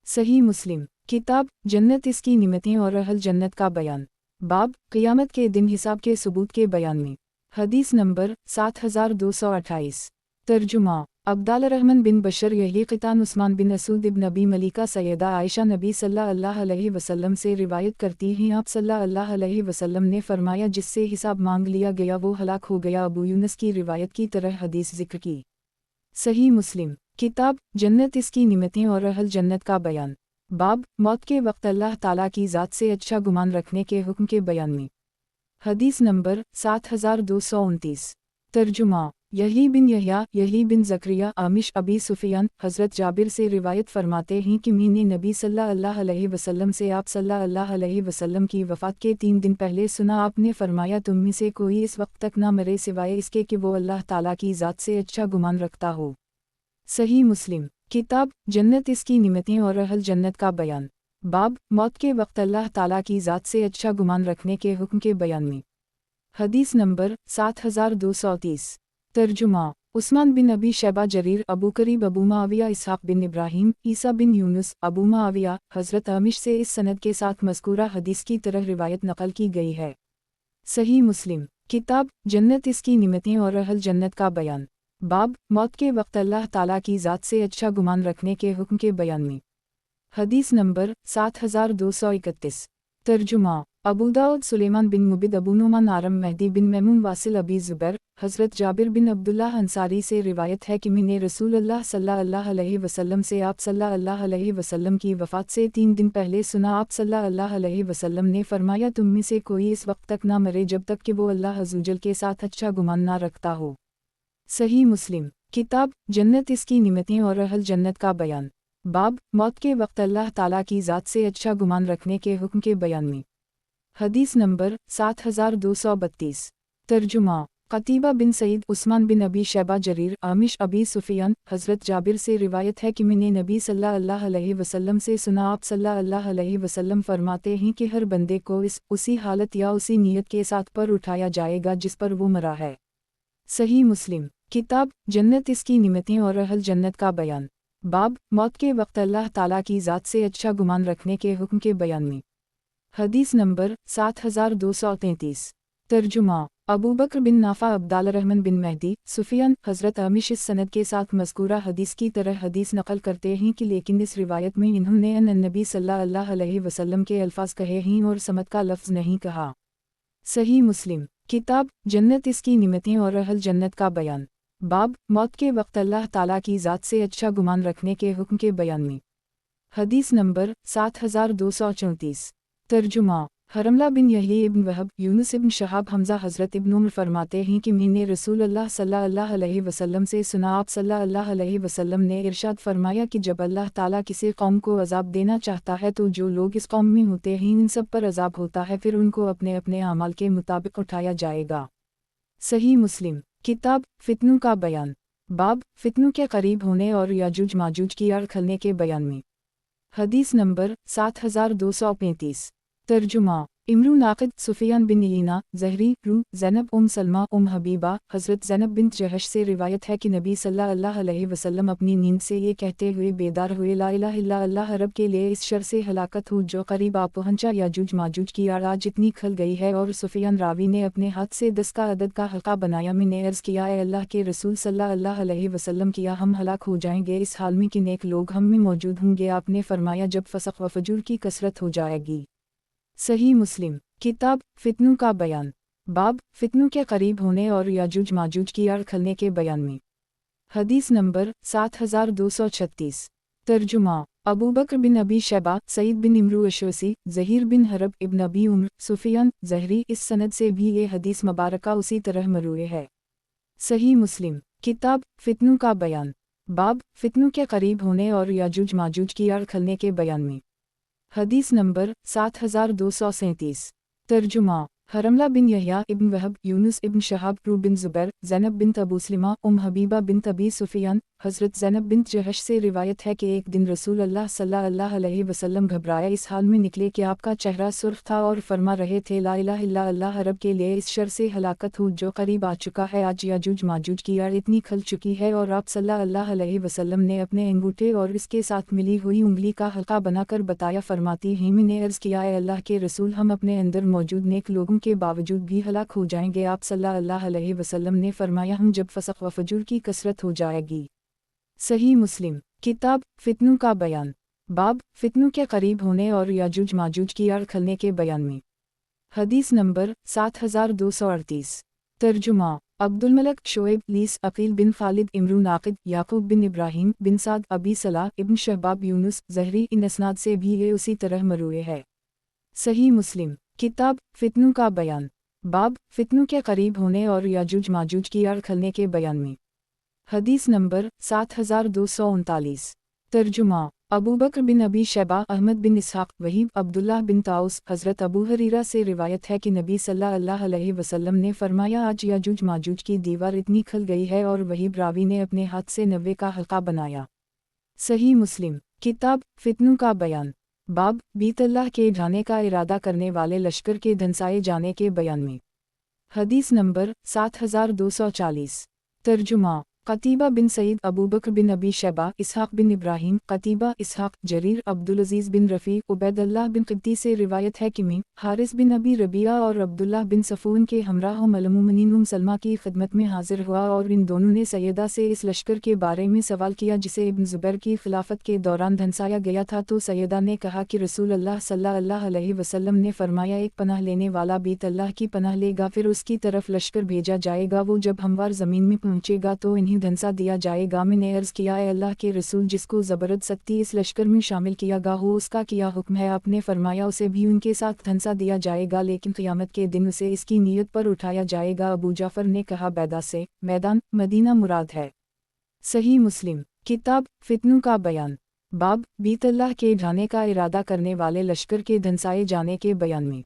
Speaker 1: सही मुस्लिम किताब जन्नत इसकी निमतें और अहल जन्नत का बयान। बाब क़ियामत के दिन हिसाब के सबूत के बयान में। हदीस नंबर 7228। तर्जुमा अब्दालरहमान बिन बशर यही क़ितान उस्मान बिन असूद इब्न नबी मलिका सैयदा आयशा नबी सल्लल्लाहु अलैहि वसल्लम से रिवायत करती हैं, आप सल्लल्लाहु अलैहि वसल्लम ने फरमाया जिससे हिसाब मांग लिया गया वो हलाक हो गया। अबू यूनुस की रिवायत की तरह हदीस जिक्र की। सही मुस्लिम किताब जन्नत इसकी निमतें और अहल जन्नत का बयान। बाब मौत के वक्त अल्लाह ताला की ज़ात से अच्छा गुमान रखने के हुक्म के बयान में। हदीस नंबर 7229। तर्जुमा यही बिन यहया यही बिन ज़करिया आमिश अबी सुफियान हज़रत जाबिर से रिवायत फरमाते हैं कि मैंने नबी सल्लल्लाहु अलैहि वसल्लम से आप सल्लल्लाहु अलैहि वसल्लम की वफ़ात के 3 दिन पहले सुना। आपने फरमाया तुम में से कोई इस वक्त तक ना मरे सिवाय इसके कि वो अल्लाह ताला की ज़ात से अच्छा गुमान रखता हो। सही मुस्लिम किताब जन्नत इसकी निमतें और अहल जन्नत का बयान। बाब मौत के वक्त अल्लाह ताला की ज़ात से अच्छा गुमान रखने के हुक्म के बयान में। हदीस नंबर 7230। तर्जुमा उस्मान बिन अबी शैबा जरीर अबू करीब अबू मुआविया इसहाक़ बिन इब्राहीम ईसा बिन यूनुस अबू मुआविया हज़रत आमिश से इस सनद के साथ मज़कूरा हदीस की तरह रिवायत नक़ल की गई है। सही मुस्लिम किताब जन्नत इसकी निमतें और अहल जन्नत का बयान। बाब मौत के वक्त अल्लाह ताला की ज़ात से अच्छा गुमान रखने के हुक्म के बयान में। हदीस नंबर 7231। तर्जुमा अबू दाऊद सुलेमान बिन मुबिद अबू नुमान आरम मेहदी बिन मैमून वासिल अबी ज़ुबैर हज़रत जाबिर बिन अब्दुल्लाह अंसारी से रिवायत है कि मैंने रसूलुल्लाह सल्लल्लाहु अलैहि वसल्लम से आप सल्लल्लाहु अलैहि वसल्लम की वफ़ात से 3 दिन पहले सुना। आप सल्लल्लाहु अलैहि वसल्लम ने फरमाया तुम में से कोई इस वक्त तक ना मरे जब तक कि वो अल्लाह अज़्ज़वजल के साथ अच्छा गुमान ना रखता हो। सही मुस्लिम किताब जन्नत इसकी निमतें और अहल जन्नत का बयान। बाब मौत के वक्त अल्लाह ताला की ज़ात से अच्छा गुमान रखने के हुक्म के बयान में। हदीस नंबर 7232। तर्जुमा क़तीबा बिन सईद उस्मान बिन अबी शैबा जरीर आमिश अबी सुफियान हज़रत जाबिर से रिवायत है कि मैंने नबी सल्लल्लाहु अलैहि वसल्लम से सुना। आप सल्लल्लाहु अलैहि वसल्लम फरमाते हैं कि हर बंदे को उसी हालत या उसी नीयत के साथ पर उठाया जाएगा जिस पर वो मरा है। सही मुस्लिम किताब जन्नत इसकी निमतें और अहल जन्नत का बयान। बाब मौत के वक्त अल्लाह ताला की ज़ात से अच्छा गुमान रखने के हुक्म के बयान में। हदीस नंबर 7233। तर्जुमा अबू बकर बिन नाफा अब्दालरहमान बिन मेहदी सुफियान हज़रत आमिश इस सनद के साथ मज़कूरा हदीस की तरह हदीस नक़ल करते हैं कि लेकिन इस रिवायत में इन्होंने नबी सल्लल्लाहु अलैहि वसल्लम के अल्फाज कहे हैं और समत का लफ्ज़ नहीं कहा। सही मुस्लिम किताब जन्नत इसकी निमतें और अहल जन्नत का बयान। बाब मौत के वक्त अल्लाह ताला की ज़ात से अच्छा गुमान रखने के हुक्म के बयान में। हदीस नंबर 7234। तर्जुमा हरमला बिन यही इब्न वहब यूनुस इब्न शहाब हमज़ा हज़रत इब्न उमर फरमाते हैं कि मैंने रसूलुल्लाह सल्लल्लाहु अलैहि वसल्लम से सुना। आप सल्लल्लाहु अलैहि वसल्लम ने इरशाद फरमाया कि जब अल्लाह ताला किसी कौम को अज़ाब देना चाहता है तो जो लोग इस कौम में होते हैं इन सब पर अज़ाब होता है, फिर उनको अपने अपने अमाल के मुताबिक उठाया जाएगा। सही मुस्लिम किताब फितनों का बयान। बाब फितनों के करीब होने और याजूज माजूज की आड़ खलने के बयान में। हदीस नंबर 7235। तर्जुमा इमरू नाक़िद सुफियान बिन यीना ज़हरी रू ज़ैनब सलमा हबीबा हज़रत ज़ैनब बिन जहश से रिवायत है कि नबी सल्लल्लाहु अलैहि वसल्लम अपनी नींद से ये कहते हुए बेदार हुए ला इलाहा इल्लल्लाह अरब के लिए इस शर से हलाकत हो जो करीब आ पहुंचा। याजूज माजूज की आड़ आज इतनी खल गई है। और सुफियान रावी ने अपने हाथ से 10 का अदद का हल्का बनाया। मैंने अर्ज़ किया ए अल्लाह के रसूल सल्लल्लाहु अलैहि वसल्लम किया हम हलाक हो जाएंगे इस हाल में कि नेक लोग हम में मौजूद होंगे। आपने फरमाया जब फसक व फजूर की कसरत हो जाएगी। सही मुस्लिम किताब फितनों का बयान। बाब फितनों के करीब होने और याजूज माजूज की आड़ खलने के बयान में। हदीस नंबर 7236। तर्जुमा अबू बकर बिन अबी शैबा सईद बिन इमरू अशवसी ज़हीर बिन हरब इब्न अबी उम्र सुफियान ज़हरी इस सनद से भी ये हदीस मुबारका उसी तरह मरूए है। सही मुस्लिम किताब फितनों का बयान। बाब फितनों के करीब होने और याजूज माजूज की आड़ खलने के बयान में। हदीस नंबर 7237। तर्जुमा हरमला बिन यहया इब्न वहब यूनुस इब्न शहाब रू बिन ज़ुबैर ज़ैनब बिन अबू सलिमा हबीबा बिन अबी सुफियान हज़रत ज़ैनब बिन जहश से रिवायत है कि एक दिन रसूलुल्लाह सल्लल्लाहु अलैहि वसल्लम घबराया इस हाल में निकले कि आपका चेहरा सुर्ख था और फरमा रहे थे ला इलाहा इल्लल्लाह अरब के लिए इस शर से हलाकत हो जो करीब आ चुका है। आज याजूज माजूज की आड़ इतनी खल चुकी है। और आप सल्लल्लाहु अलैहि वसल्लम ने अपने अंगूठे और इसके साथ मिली हुई उंगली का हल्का बनाकर बताया। फरमाती हैं मैंने अर्ज़ किया ए अल्लाह के रसूल हम अपने अंदर मौजूद नेक लोगों के बावजूद भी हलाक हो जाएंगे। आप सल्लल्लाहु अलैहि वसल्लम ने फरमाया हम जब फसक व फजूर की कसरत हो जाएगी। सही मुस्लिम किताब फितनों का बयान बाब फितनों के करीब होने और याजूज माजूज की आड़ खलने के बयान में। हदीस नंबर 7238। तर्जुमा अब्दुल मलक शोएब लीस अकील बिन खालिद इमरू नाकिद याकूब बिन इब्राहिम बिन साद अबी सलाह इब्न शहबाब यूनुस ज़हरी इन असनाद से भी ये उसी तरह मरूए है। सही मुस्लिम किताब फितनों का बयान बाब फितनों के करीब होने और याजूज माजूज की आड़ खलने के बयान में। हदीस नंबर 7239। तर्जुमा अबू बकर बिन अबी शैबा अहमद बिन इसहाक वहीब अब्दुल्लाह बिन ताउस हज़रत अबू हरीरा से रिवायत है कि नबी सल्लल्लाहु अलैहि वसल्लम ने फरमाया आज याजूज माजूज की दीवार इतनी खल गई है और वहीब रावी ने अपने हाथ से 90 का हल्का बनाया। सही मुस्लिम किताब फितनों का बयान बाब बीतल्लाह के ढाने का इरादा करने वाले लश्कर के धंसाए जाने के बयान में। हदीस नंबर 7240। तर्जुमा कतीबा बिन सईद अबू बकर बिन अबी शैबा इसहाक बिन इब्राहिम कतीबा इसहाक जरीर अब्दुल अजीज़ बिन रफ़ी उबैदुल्लाह बिन क़िब्ती से रिवायत है कि मैं हारिस बिन अबी रबिया और अब्दुल्लाह बिन सफ़ून के हमराह मलमूमिनीन सलमा की खिदमत में हाजिर हुआ और इन दोनों ने सैयदा से इस लश्कर के बारे में सवाल किया जिसे इब्न ज़ुबैर की खिलाफत के दौरान धंसाया गया था। तो सैयदा ने कहा कि रसूल अल्लाह सल्लल्लाहु अलैहि वसल्लम ने फरमाया एक पनाह लेने वाला बीत अल्लाह की पनाह लेगा फिर उसकी तरफ लश्कर भेजा जाएगा, वो जब हमवार ज़मीन में पहुँचेगा तो इन्हें धंसा दिया जाएगा। मैंने अर्ज़ किया ए अल्लाह के रसूल जिसको ज़बरदस्ती इस लश्कर में शामिल किया गा हो उसका क्या हुक्म है। आपने फरमाया उसे भी उनके साथ धंसा दिया जाएगा लेकिन क़यामत के दिन उसे इसकी नीयत पर उठाया जाएगा। अबू जाफ़र ने कहा बैदा से मैदान मदीना मुराद है। सही मुस्लिम किताब फितनों का बयान बाब बीतल्लाह के ढाने का इरादा करने वाले लश्कर के धंसाए जाने के बयान में।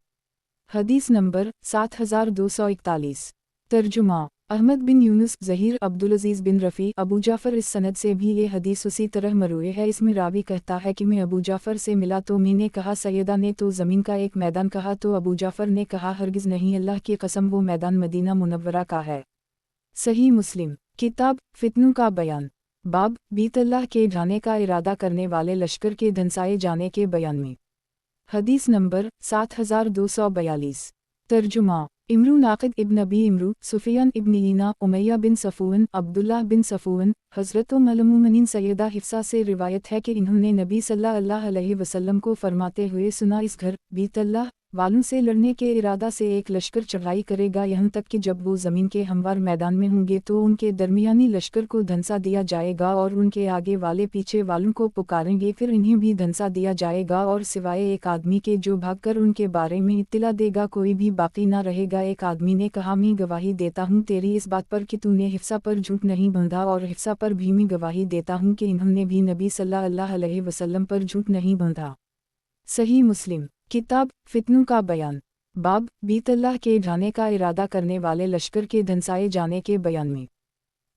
Speaker 1: हदीस नंबर 7241। तर्जुमा अहमद बिन यूनुस ज़हीर अब्दुल अजीज़ बिन रफ़ी अबू जाफ़र इस सनद से भी ये हदीस उसी तरह मरूए है। इसमें रावी कहता है कि मैं अबू जाफ़र से मिला तो मैंने कहा सैयदा ने तो ज़मीन का एक मैदान कहा तो अबू जाफ़र ने कहा हरगिज़ नहीं, अल्लाह की कसम वो मैदान मदीना मुनव्वरा का है। सही मुस्लिम किताब फितनों का बयान बाब बीतल्लाह के ढाने का इरादा करने वाले लश्कर के धंसाए जाने के बयान में। हदीस नंबर 7242। तर्जुमा इमरू नाकिद इब्न अबी इमरू सुफियान इब्न ईना उमैया बिन सफ़ून अब्दुल्लाह बिन सफ़ून हज़रत मलमूमिनीन सैयदा हिफ्सा से रिवायत है कि इन्होंने नबी सल्लल्लाहु अलैहि वसल्लम को फरमाते हुए सुना इस घर बीतल्लाह वालों से लड़ने के इरादा से एक लश्कर चढ़ाई करेगा यहाँ तक कि जब वो ज़मीन के हमवार मैदान में होंगे तो उनके दरमियानी लश्कर को धंसा दिया जाएगा और उनके आगे वाले पीछे वालों को पुकारेंगे फिर इन्हें भी धंसा दिया जाएगा और सिवाय एक आदमी के जो भागकर उनके बारे में इत्तिला देगा कोई भी बाकी ना रहेगा। एक आदमी ने कहा मैं गवाही देता हूँ तेरी इस बात पर कि तूने हिफ्सा पर झूठ नहीं बंधा और हिफ्सा पर भी मैं गवाही देता हूँ कि इन्होंने भी नबी सल्लल्लाहु अलैहि वसल्लम पर झूठ नहीं बंधा। सही मुस्लिम किताब फितनों का बयान बाब बीतल्लाह के ढाने का इरादा करने वाले लश्कर के धंसाए जाने के बयान में।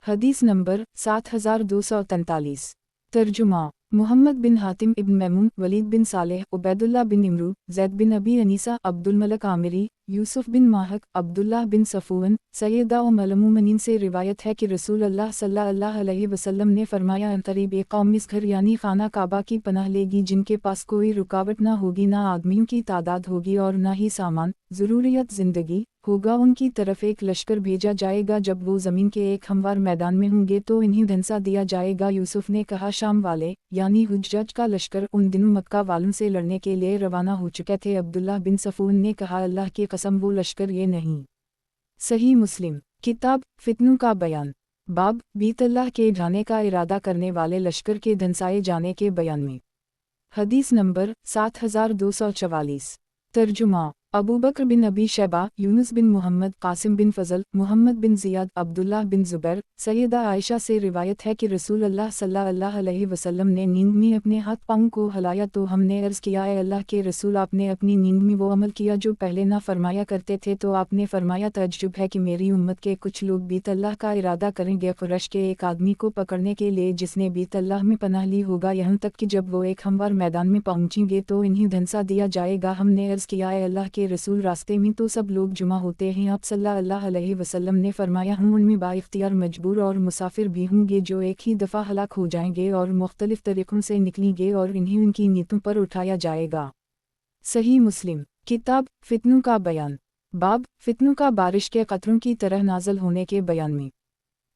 Speaker 1: हदीस नंबर 7243। तर्जुमा मुहम्मद बिन हातिम इब्न मैमून वलीद बिन सालेह उबैदुल्लाह बिन इमरू ज़ैद बिन अबी अनीसा अब्दुल मलक आमिरी यूसुफ बिन माहक अब्दुल्लाह बिन सफ़ून सैयदा व मलमूमिनीन से रिवायत है कि रसूल अल्लाह सल्लल्लाहु अलैहि वसल्लम ने फरमाया अनकरीब एक कौम इस घर यानी खाना काबा की पनाह लेगी जिनके पास कोई रुकावट ना होगी, ना आदमियों की तादाद होगी और ना ही सामान ज़रूरियत ज़िंदगी होगा। उनकी तरफ एक लश्कर भेजा जाएगा, जब वो ज़मीन के एक हमवार मैदान में होंगे तो इन्हें धंसा दिया जाएगा। यूसुफ ने कहा शाम वाले यानी हुज्जाज का लश्कर उन दिनों मक्का वालों से लड़ने के लिए रवाना हो चुके थे। अब्दुल्लाह बिन सफ़ून ने कहा अल्लाह की कसम वो लश्कर ये नहीं। सही मुस्लिम किताब फितनों का बयान बाब बीतल्लाह के ढाने का इरादा करने वाले लश्कर के धंसाए जाने के बयान में। हदीस नंबर 7244। तर्जुमा अबू बकर बिन अबी शैबा यूनुस बिन मोहम्मद कासिम बिन फजल मुहम्मद बिन ज़ियाद अब्दुल्लाह बिन ज़ुबैर सैयदा आयशा से रिवायत है कि रसूल अल्लाह सल्लल्लाहु अलैहि वसल्लम ने नींद में अपने हाथ पाँव को हिलाया तो हमने अर्ज़ किया ए अल्लाह के रसूल आपने अपनी नींद में वो अमल किया जो पहले ना फरमाया करते थे। तो आपने फरमाया तअज्जुब है कि मेरी उम्मत के कुछ लोग बीतल्लाह का इरादा करेंगे कुरैश के एक आदमी को पकड़ने के लिए जिसने बीतल्लाह में पनाह ली होगा, यहाँ तक कि जब वो एक हमवार मैदान में पहुँचेंगे तो इन्हें धंसा दिया जाएगा। हमने अर्ज़ किया ए अल्लाह के रसूल रास्ते में तो सब लोग जुमा होते हैं। आप सल्लल्लाहु अलैहि वसल्लम ने फरमाया हम उनमें बाइख्तियार मजबूर और मुसाफिर भी होंगे जो एक ही दफ़ा हलाक हो जाएंगे और मुख्तलिफ तरीक़ों से निकलेंगे और इन्हें उनकी नीयतों पर उठाया जाएगा। सही मुस्लिम किताब फितनों का बयान बाब फितनों का बारिश के कतरों की तरह नाज़िल होने के बयान में।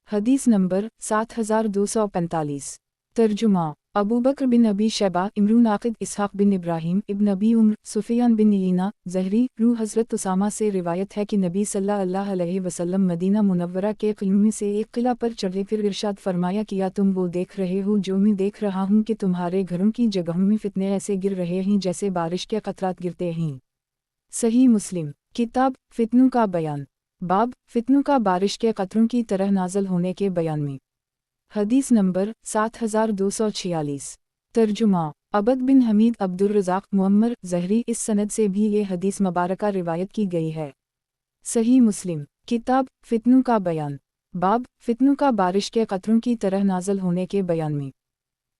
Speaker 1: हदीस नंबर 7245। तर्जुमा अबू बकर बिन अबी शैबा, इमरून आकिद, इसहाक बिन इब्राहिम, इब्न अबी उम्र, सुफियान बिन यीना, ज़हरी, हज़रत उसामा से रिवायत है कि नबी सल्लल्लाहु अलैहि वसल्लम मदीना मुनव्वरा के क़िले में से एक किला पर चढ़े, फिर इरशाद फरमाया, किया तुम वो देख रहे हो जो मैं देख रहा हूँ कि तुम्हारे घरों की जगहों में फितने ऐसे गिर रहे हैं जैसे बारिश के कतरात गिरते हैं। सही मुस्लिम। किताब फितनों का बयान। बाब फितनों का बारिश के कतरों की तरह नाज़िल होने के बयान में। हदीस नंबर 7246। तर्जुमा अबद बिन हमीद अब्दुर्रज़ाक मुअम्मर ज़हरी, इस सनद से भी ये हदीस मुबारका रिवायत की गई है। सही मुस्लिम। किताब फितनों का बयान। बाब फितनों का बारिश के कतरों की तरह नाज़िल होने के बयान में।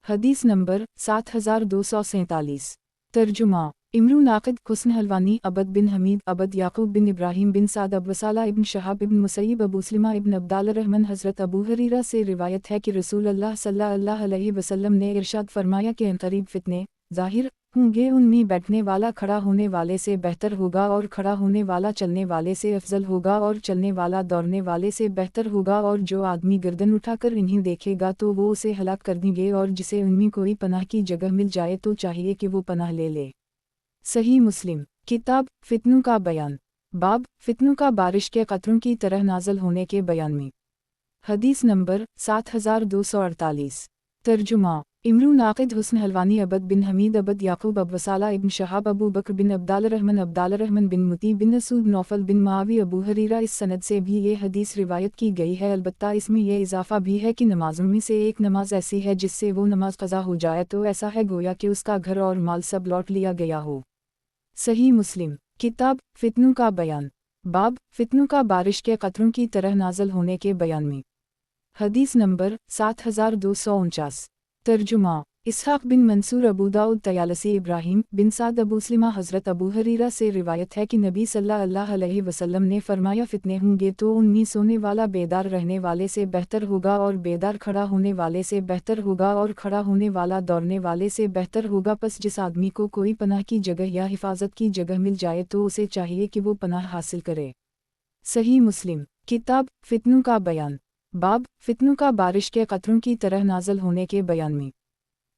Speaker 1: हदीस नंबर 7247। तर्जुमा इमरून आकिद, हुस्न हलवानी, अबद बिन हमीद, अबद याकूब बिन इब्राहिम बिन साद, अबवसाला इब्न शहाब इब्न मुसैब, अबू सलमा इब्न अब्दाल रहमान, हज़रत अबू हुरैरा से रिवायत है कि रसूल अल्लाह सल्लल्लाहु अलैहि वसल्लम ने इरशाद फरमाया कि क़रीब फितने ज़ाहिर होंगे, उनमें बैठने वाला खड़ा होने वाले से बेहतर होगा और खड़ा होने वाला चलने वाले से अफजल होगा और चलने वाला दौड़ने वाले से बेहतर होगा, और जो आदमी गर्दन उठाकर इन्हें देखेगा तो वो उसे हलाक कर देंगे, और जिसे उनमें कोई पनाह की जगह मिल जाए तो चाहिए कि वो पनाह ले ले। सही मुस्लिम। किताब फितनों का बयान। बाब फितनों का बारिश के कतरों की तरह नाज़िल होने के बयान में। हदीस नंबर 7248। तर्जुमा इमरून आकिद, हुस्न हलवानी, अबद बिन हमीद, अबद याकूब, अबवसाला इब्न शहाब, अबू बकर बिन अब्दाल रहमान बिन मुती बिन नसूद, नौफल बिन मावी, अबू हुरैरा, इस सनद से भी ये हदीस रिवायत की गई है। अलबत्ता इसमें यह इजाफा भी है कि नमाजों में से एक नमाज ऐसी है जिससे वो नमाज क़ज़ा हो जाए तो ऐसा है गोया कि उसका घर और माल सब लौट लिया गया हो। सही मुस्लिम। किताब फितनों का बयान। बाब फितनों का बारिश के कतरों की तरह नाज़िल होने के बयान में। हदीस नंबर 7249। तर्जुमा इसहाक बिन मंसूर, अबू दाऊद तयालसी, इब्राहिम बिन साद, अबू सलमा, हज़रत अबू हुरैरा से रिवायत है कि नबी सल्लल्लाहु अलैहि वसल्लम ने फरमाया, फितने होंगे तो उनमें सोने वाला बेदार रहने वाले से बेहतर होगा और बेदार खड़ा होने वाले से बेहतर होगा और खड़ा होने वाला दौड़ने वाले से बेहतर होगा। बस जिस आदमी को कोई पनाह की जगह या हिफाजत की जगह मिल जाए तो उसे चाहिए कि वो पनाह हासिल करे। सही मुस्लिम। किताब फितनों का बयान। बाब फितनों का बारिश के कतरों की तरह नाज़िल होने के बयान में।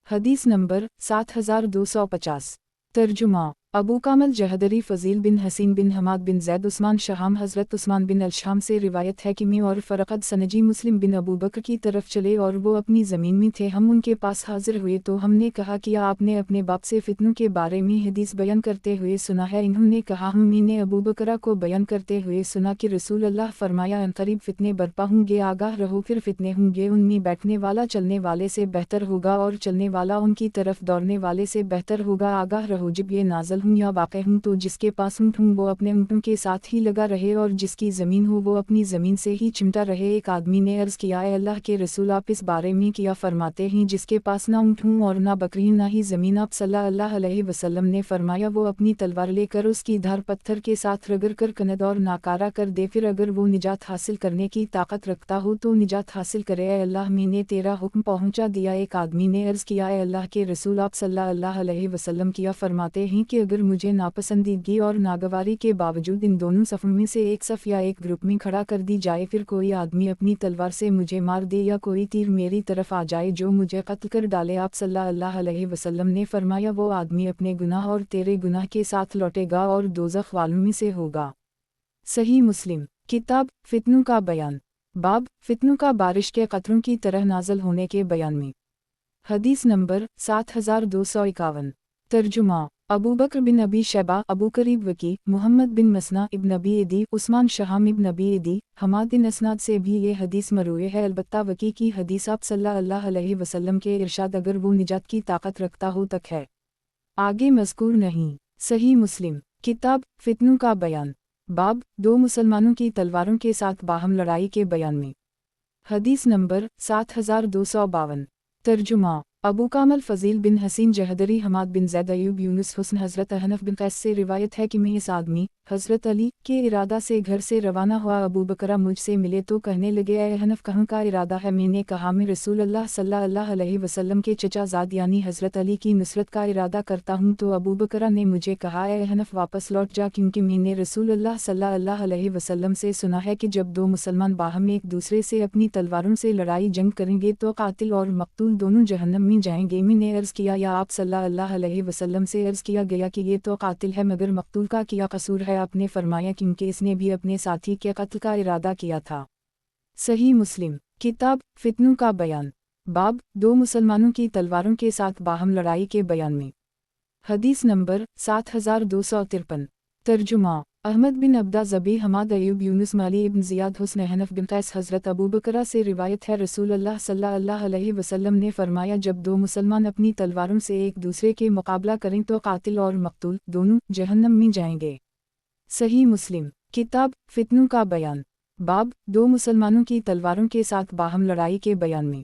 Speaker 1: हदीस नंबर 7250। तर्जुमा अबू कामल जहदरी, फ़ज़ील बिन हसीन बिन हमाद बिन ज़ैद, उस्मान शहाम, हज़रत उस्मान बिन अलशाम से रिवायत है कि मैं और फ़रक़द सनजी मुस्लिम बिन अबू बकर की तरफ चले और वो अपनी ज़मीन में थे। हम उनके पास हाजिर हुए तो हमने कहा कि आपने अपने बाप से फितनों के बारे में हदीस बयान करते हुए सुना है? इन्होंने कहा, मैंने अबू बकरा को बयान करते हुए सुना कि रसूल अल्लाह फरमाया, अनक़रीब फितने बर्पा होंगे, आगाह रहो। फिर फितने होंगे, उनमें बैठने वाला चलने वाले से बेहतर होगा और चलने वाला उनकी तरफ दौड़ने वाले से बेहतर होगा, आगाह रहो। जब ये नाज़िल हूँ या वाक़ई हूँ तो जिसके पास ऊँट हूँ वो अपने ऊँटों के साथ ही लगा रहे और जिसकी ज़मीन हो वो अपनी ज़मीन से ही चिमटा रहे। एक आदमी ने अर्ज़ किया, ए अल्लाह के रसूल, आप इस बारे में क्या फरमाते हैं जिसके पास ना ऊँट हूँ और ना बकरी ना ही ज़मीन? आप सल्लल्लाहु अलैहि वसल्लम ने फरमाया, वो अपनी तलवार लेकर उसकी धार पत्थर के साथ रगड़ कर कनद और नाकारा कर दे, फिर अगर वो निजात हासिल करने की ताकत रखता हो तो निजात हासिल करे। ए अल्लाह, मैंने तेरा हुक्म पहुँचा दिया। एक आदमी ने अर्ज़ किया, ए अल्लाह के रसूल, आप सल्लल्लाहु अलैहि वसल्लम क्या फरमाते हैं कि अगर मुझे नापसंदीदगी और नागवारी के बावजूद इन दोनों सफ़ों में से एक सफ़ या एक ग्रुप में खड़ा कर दी जाए, फिर कोई आदमी अपनी तलवार से मुझे मार दे या कोई तीर मेरी तरफ आ जाए जो मुझे कत्ल कर डाले? आप सल्लल्लाहु अलैहि वसल्लम ने फरमाया, वो आदमी अपने गुनाह और तेरे गुनाह के साथ लौटेगा और दोज़ख वालों में से होगा। सही मुस्लिम। किताब फितनों का बयान। बाब फितनों का बारिश के कतरों की तरह नाज़िल होने के बयान में। हदीस नंबर 7251। तर्जुमा अबू बकर बिन अबी शैबा, अबू करीब वकी, मुहम्मद बिन मसना इब्न अबी एदी, उस्मान शहाम इब्न अबी एदी, हमाद बिन असनाद से भी ये हदीस मरूए है। अलबत्ता वकी की हदीस आप सल्लल्लाहु अलैहि वसल्लम के इरशाद अगर वो निजात की ताकत रखता हो तक है, आगे मज़कूर नहीं। सही मुस्लिम। किताब फितनों का बयान। बाब दो मुसलमानों की तलवारों के साथ बाहम लड़ाई के बयान में। हदीस नंबर 7252। तर्जुमा अबू कामल फ़ज़ील बिन हसीन जहदरी हमाद बिन ज़ैद अयूब यूनुस हुस्न हज़रत हनफ बिन कैस से रिवायत है कि मैं इस आदमी हज़रत अली के इरादा से घर से रवाना हुआ। अबू बकरा मुझसे मिले तो कहने लगे, ए हनफ कहाँ का इरादा है? मैंने कहा, मैं रसूल अल्लाह सल्लल्लाहु अलैहि वसल्लम के चचा ज़ाद यानी हज़रत अली की नुसरत का इरादा करता हूँ। तो अबू बकरा ने मुझे कहा, ए हनफ वापस लौट जा, क्योंकि मैंने रसूल अल्लाह सल्लल्लाहु अलैहि वसल्लम से सुना है कि जब दो मुसलमान बाहम एक दूसरे से अपनी तलवारों से लड़ाई जंग करेंगे तो कातिल और मकतूल दोनों जहन्नम में जाएंगे। मैंने अर्ज़ किया, या आप सल्लल्लाहु अलैहि वसल्लम से अर्ज़ किया गया कि ये तो कातिल है, मगर मकतूल का क्या कसूर है? आपने फरमाया, क्योंकि इसने भी अपने साथी के कत्ल का इरादा किया था। सही मुस्लिम किताब फितनों का बयान, बाब दो मुसलमानों की तलवारों के साथ बाहम लड़ाई के बयान में। हदीस नंबर 7253। तर्जुमा अहमद बिन अब्दा ज़बी हमाद अयूब यूनुस माली इब्न ज़ियाद हुस्न हनफ बिन कैस हज़रत अबू बकरा से रिवायत है, रसूल अल्लाह सल्लल्लाहु अलैहि वसल्लम ने फरमाया, जब दो मुसलमान अपनी तलवारों से एक दूसरे के मुकाबला करें तो कातिल और मकतूल दोनों जहन्नम में जाएंगे। सही मुस्लिम किताब फितनों का बयान, बाब दो मुसलमानों की तलवारों के साथ बाहम लड़ाई के बयान में।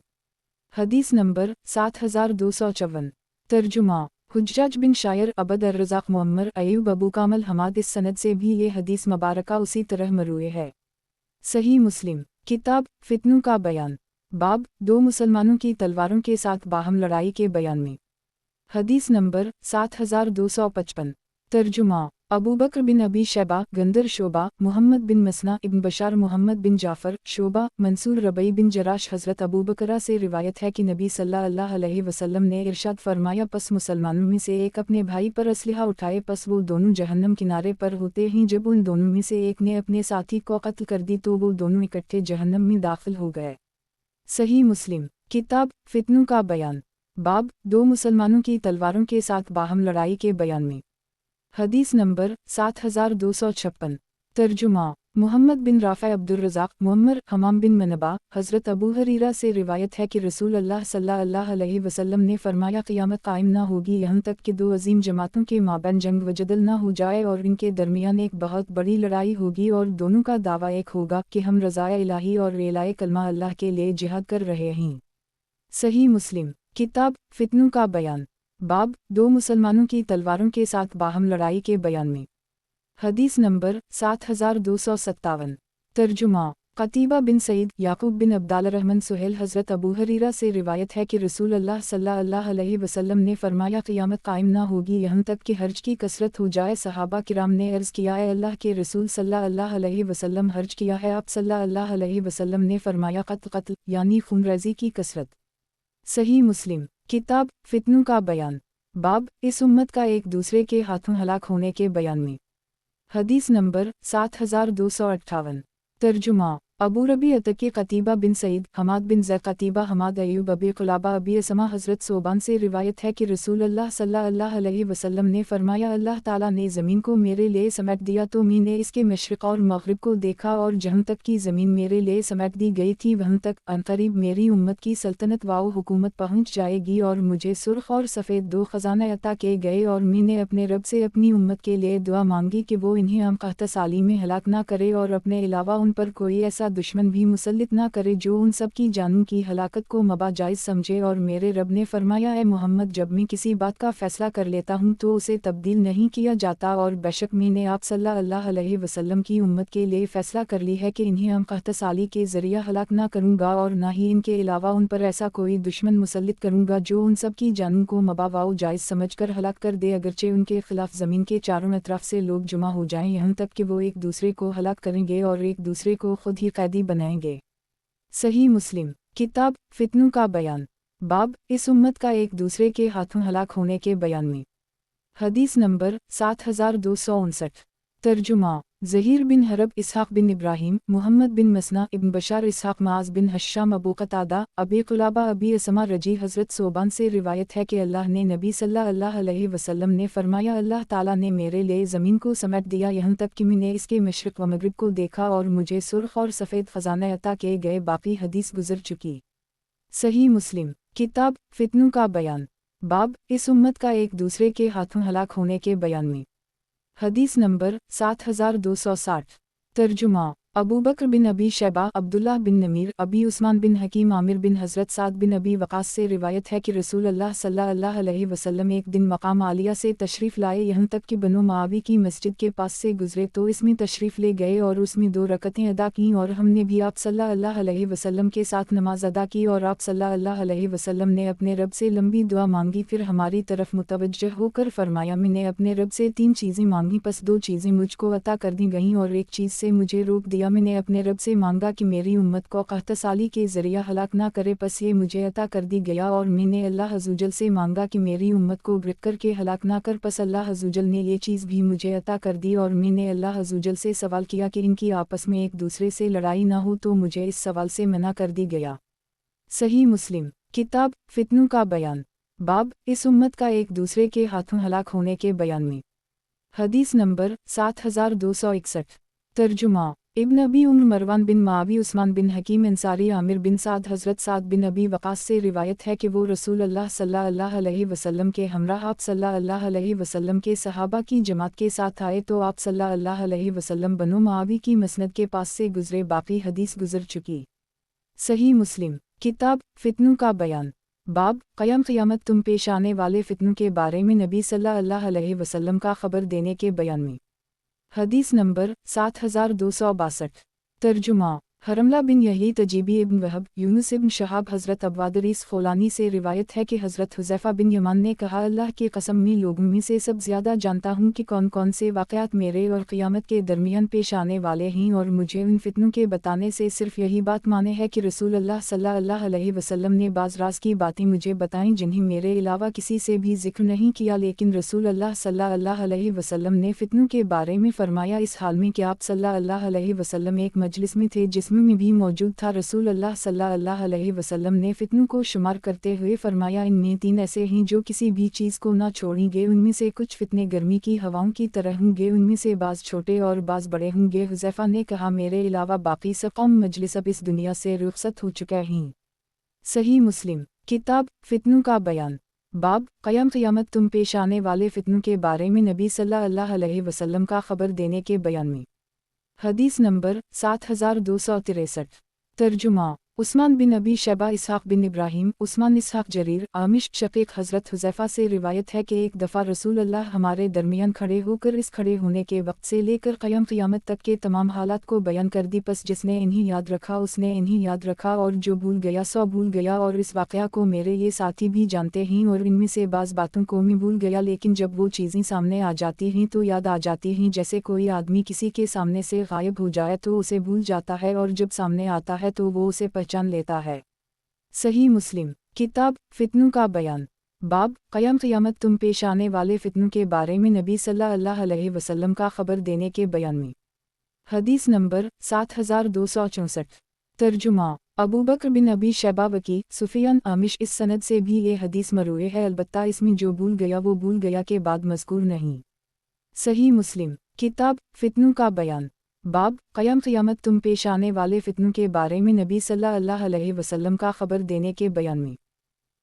Speaker 1: हदीस नंबर 7254। तर्जुमा हुज्जाज बिन शायर अबद अर्रज़ाक़ मुअम्मर अयूब अबू कामल हमाद। इस सनद से भी ये हदीस मुबारका उसी तरह मरूए है। सही मुस्लिम किताब फितनों का बयान, बाब दो मुसलमानों की तलवारों के साथ बाहम लड़ाई के बयान में। हदीस नंबर 7255। तर्जुमा अबू बकर बिन अबी शैबा गंदर शोबा मुहम्मद बिन मसना इब्न बशार मुहम्मद बिन जाफ़र शोबा मंसूर रबई बिन जराश हज़रत अबू बकरा से रिवायत है कि नबी सल्लल्लाहु अलैहि वसल्लम ने इरशाद फरमाया, पस मुसलमानों में से एक अपने भाई पर असलहा उठाए, पस वो दोनों जहन्नम किनारे पर होते ही जब उन दोनों में से एक ने अपने साथी को कत्ल कर दी तो वो दोनों इकट्ठे जहन्नम में दाखिल हो गए। सही मुस्लिम किताब फितनों का बयान, बाब दो मुसलमानों की तलवारों के साथ बाहम लड़ाई के बयान में। हदीस नंबर 7256। तर्जुमा मुहम्मद बिन राफ़ा अब्दुर्रज़ाक़ मुअम्मर हमाम बिन मनबा हज़रत अबू हरीरा से रिवायत है कि रसूल अल्लाह सल्लल्लाहु अलैहि वसल्लम ने फरमाया, क़यामत कायम ना होगी यहाँ तक कि दो अजीम जमातों के माबैन जंग व जदल ना हो जाए और इनके दरमियान एक बहुत बड़ी लड़ाई होगी और दोनों का दावा एक होगा कि हम रज़ाए इलाही और रेलाए कलमा अल्लाह के लिए जिहाद कर रहे हैं। सही मुस्लिम किताब फितनों का बयान, बाब दो मुसलमानों की तलवारों के साथ बाहम लड़ाई के बयान में। हदीस नंबर 7257। तर्जुमा क़तीबा बिन सईद याकूब बिन अब्दाल रहमान सुहेल हज़रत अबू हरीरा से रिवायत है कि रसूल अल्लाह सल्लल्लाहु अलैहि वसल्लम ने फरमाया, क़यामत कायम ना होगी यहाँ तक कि हर्ज की कसरत हो जाए। सहाबा किराम ने अर्ज़ किया, ए अल्लाह के रसूल सल्लल्लाहु अलैहि वसल्लम हर्ज किया है? आप सल्लल्लाहु अलैहि वसल्लम ने फरमाया, कत्ल यानी खूनरेज़ी की कसरत। सही मुस्लिम किताब फितनों का बयान, बाब इस उम्मत का एक दूसरे के हाथों हलाक होने के बयान में। हदीस नंबर 7258। तर्जुमा अबू रबी अतकी क़तीबा बिन सईद हमाद बिन ज़ैद क़तीबा हमाद अयूब अबी क़ुलाबा अबी असमा हज़रत सोबान से रिवायत है कि रसूल अल्लाह सल्लल्लाहु अलैहि वसल्लम ने फरमाया, अल्लाह ताला ने ज़मीन को मेरे लिए समेट दिया तो मैंने इसके मशरिक़ और मग़रिब को देखा, और जहाँ तक की ज़मीन मेरे लिए समेट दी गई थी वहाँ तक अनक़रीब मेरी उम्मत की सल्तनत व हुकूमत पहुँच जाएगी और मुझे सुर्ख़ और सफ़ेद दो ख़ज़ाने अता किए गए, और मैंने अपने रब से अपनी उम्मत के लिए दुआ मांगी कि वो इन्हें हम साली में हलाक ना करे और अपने अलावा उन पर कोई ऐसा दुश्मन भी मुसल्लित ना करे जो उन सब की जानों की हलाकत को मबा जायज़ समझे। और मेरे रब ने फरमाया, ए मोहम्मद, जब मैं किसी बात का फ़ैसला कर लेता हूँ तो उसे तब्दील नहीं किया जाता, और बेशक मैंने आप सल्लल्लाहु अलैहि वसल्लम की उम्मत के लिए फ़ैसला कर ली है कि इन्हें हम साली के ज़रिया हलाक ना करूँगा, और ना ही इनके अलावा उन पर ऐसा कोई दुश्मन मुसल्लित करूँगा जो उन सब की जानों को मबा व जायज़ समझ कर हलाक कर दे, अगरचे उनके खिलाफ ज़मीन के चारों अतराफ से लोग जुमा हो जाएँ, यहाँ तक कि वो एक दूसरे को हलाक करेंगे और एक दूसरे को खुद ही कैदी बनाएंगे। सही मुस्लिम किताब फितनों का बयान, बाब इस उम्मत का एक दूसरे के हाथों हलाक होने के बयान में। हदीस नंबर 7259। तर्जुमा ज़हीर बिन हरब इसहाक़ बिन इब्राहीम मुहम्मद बिन मसना इब्न बशार इसहाक़ माज़ बिन हश्शाम अबू क़तादा अबी क़ुलाबा अबी असमा रजी हज़रत सोबान से रिवायत है कि अल्लाह ने नबी सल्लल्लाहु अलैहि वसल्लम ने फरमाया, अल्लाह ताला ने मेरे लिए ज़मीन को समेट दिया यहाँ तक कि मैंने इसके मशरिक़ व मग़रिब को देखा, और मुझे सुर्ख़ और सफ़ेद ख़ज़ाने अता किए गए। बाकी हदीस गुज़र चुकी। सही मुस्लिम किताब फितनों का बयान, बाब इस उम्मत का एक दूसरे के हाथों हलाक होने के बयान में। हदीस नंबर 7260। तर्जुमा अबू बकर बिन अबी शैबा, अब्दुल्लाह बिन नमीर, अबी उस्मान बिन हकीम, आमिर बिन हज़रत साद बिन अबी वक़ास से रिवायत है कि रसूल अल्लाह सल्लल्लाहु अलैहि वसल्लम एक दिन मकाम आलिया से तशरीफ़ लाए, यहाँ तक कि बनो मुआवी की मस्जिद के पास से गुजरे तो इसमें तशरीफ़ ले गए और उसमें 2 रकअतें अदा कीं और हमने भी आप सल्लल्लाहु अलैहि वसल्लम के साथ नमाज अदा की और आप सल्लल्लाहु अलैहि वसल्लम ने अपने रब से लंबी दुआ मांगी, फिर हमारी तरफ मुतवज्जह होकर फरमाया, मैंने अपने रब से 3 चीज़ें मांगी, बस 2 चीज़ें मुझको अता कर दी गईं और एक चीज़ से मुझे रोक दिया। मैंने अपने रब से मांगा कि मेरी उम्मत को कहतसाली के ज़रिया हलाक ना करे, बस ये मुझे अता कर दी गया, और मैंने अल्लाह अज़्ज़वजल से मांगा कि मेरी उम्मत को गिरफ्त करके हलाक ना कर, बस अल्लाह अज़्ज़वजल ने ये चीज़ भी मुझे अता कर दी। और मैंने अल्लाह अज़्ज़वजल से सवाल किया कि इनकी आपस में एक दूसरे से लड़ाई ना हो, तो मुझे इस सवाल से मना कर दी गया। सही मुस्लिम किताब फितनों का बयान, बाब इस उम्मत का एक दूसरे के हाथों हलाक होने के बयान में। हदीस नंबर 7261। तर्जुमा इब्न अबी उम्र मरवान बिन मावी उस्मान बिन हकीम अंसारी आमिर बिन साद हज़रत साद बिन अबी वक़ास से रिवायत है कि वो रसूल अल्लाह सल्लल्लाहु अलैहि वसल्लम के हमराह आप सल्लल्लाहु अलैहि वसल्लम के सहाबा की जमात के साथ आए तो आप सल्लल्लाहु अलैहि वसल्लम बनो मुआवी की मसनद के पास से गुजरे। बाकी हदीस गुजर चुकी। सही मुस्लिम किताब फितनों का बयान, बाब क़यामत तुम पेश आने वाले फितनों के बारे में नबी सल्लल्लाहु अलैहि वसल्लम का खबर देने के बयान में। हदीस नंबर 7262। तर्जुमा हरमला बिन यही तजीबी इब्न वहब, यूनुस इब्न शहाब, हज़रत अब्वादरीस ख़ौलानी से रिवायत है कि हज़रत हुज़ैफ़ा बिन यमान ने कहा, अल्लाह की कसम मैं लोगों में से सब ज़्यादा जानता हूँ कि कौन कौन से वाक़यात मेरे और क़यामत के दरमियान पेश आने वाले हैं, और मुझे उन फितनों के बताने से सिर्फ़ यही बात माने है कि रसूल अल्लाह सल्लल्लाहु अलैहि वसल्लम ने बाज़ राज़ की बातें मुझे बताईं जिन्हें मेरे अलावा किसी से भी ज़िक्र नहीं किया, लेकिन रसूल अल्लाह सल्लल्लाहु अलैहि वसल्लम ने फितनों के बारे में फ़रमाया इस हाल में कि आप सल्लल्लाहु अलैहि वसल्लम एक मजलिस में थे जिसमें मैं भी मौजूद था। रसूल अल्लाह सल्लल्लाहु अलैहि वसल्लम ने फितनों को शुमार करते हुए फरमाया, इनमें 3 ऐसे हैं जो किसी भी चीज़ को ना छोड़ेंगे, उनमें से कुछ फितने गर्मी की हवाओं की तरह होंगे, उनमें से बाज़ छोटे और बाज़ बड़े होंगे। हुज़ैफ़ा ने कहा, मेरे अलावा बाकी सब कौम मजलिस अब इस दुनिया से रुखसत हो चुका हैं। सही मुस्लिम किताब फितनों का बयान, बाब क़यामत तुम पेश आने वाले फितनों के बारे में नबी सल्लल्लाहु अलैहि वसल्लम का खबर देने के बयान में। हदीस नंबर 7263। तर्जुमा उस्मान बिन अबी शैबा, इसहाक़ बिन इब्राहीम, उस्मान इसहाक़ जरीर, आमिश शक़ीक़, हज़रत हुज़ैफ़ा से रिवायत है कि एक दफ़ा रसूल अल्लाह हमारे दरमियान खड़े होकर इस खड़े होने के वक्त से लेकर क़यामत तक के तमाम हालात को बयान कर दी, बस जिसने इन्हें याद रखा उसने इन्हें याद रखा, और जो भूल गया सो भूल गया, और इस वाक़या को मेरे ये साथी भी जानते हैं, और इनमें से बाज़ बातों को मैं भूल गया, लेकिन जब वो चीज़ें सामने आ जाती हैं तो याद आ जाती हैं, जैसे कोई आदमी किसी के सामने से गायब हो जाए तो उसे भूल जाता है, और जब सामने आता है तो वो उसे पहचान लेता है। सही मुस्लिम किताब फितनों का बयान, बाब क़यामत तुम पेश आने वाले फितनों के बारे में नबी सल्लल्लाहु अलैहि वसल्लम का खबर देने के बयान में। हदीस नंबर 7264। तर्जुमा अबू बकर बिन अबी शैबा वकी, सुफियान, आमिश, इस सनद से भी ये हदीस मरूए है, अलबत्ता इसमें जो भूल गया वो भूल गया के बाद मज़कूर नहीं। सही मुस्लिम किताब फितनों का बयान, बाब क़यामत तुम पेश आने वाले फितनों के बारे में नबी सल्लल्लाहु अलैहि वसल्लम का खबर देने के बयान में।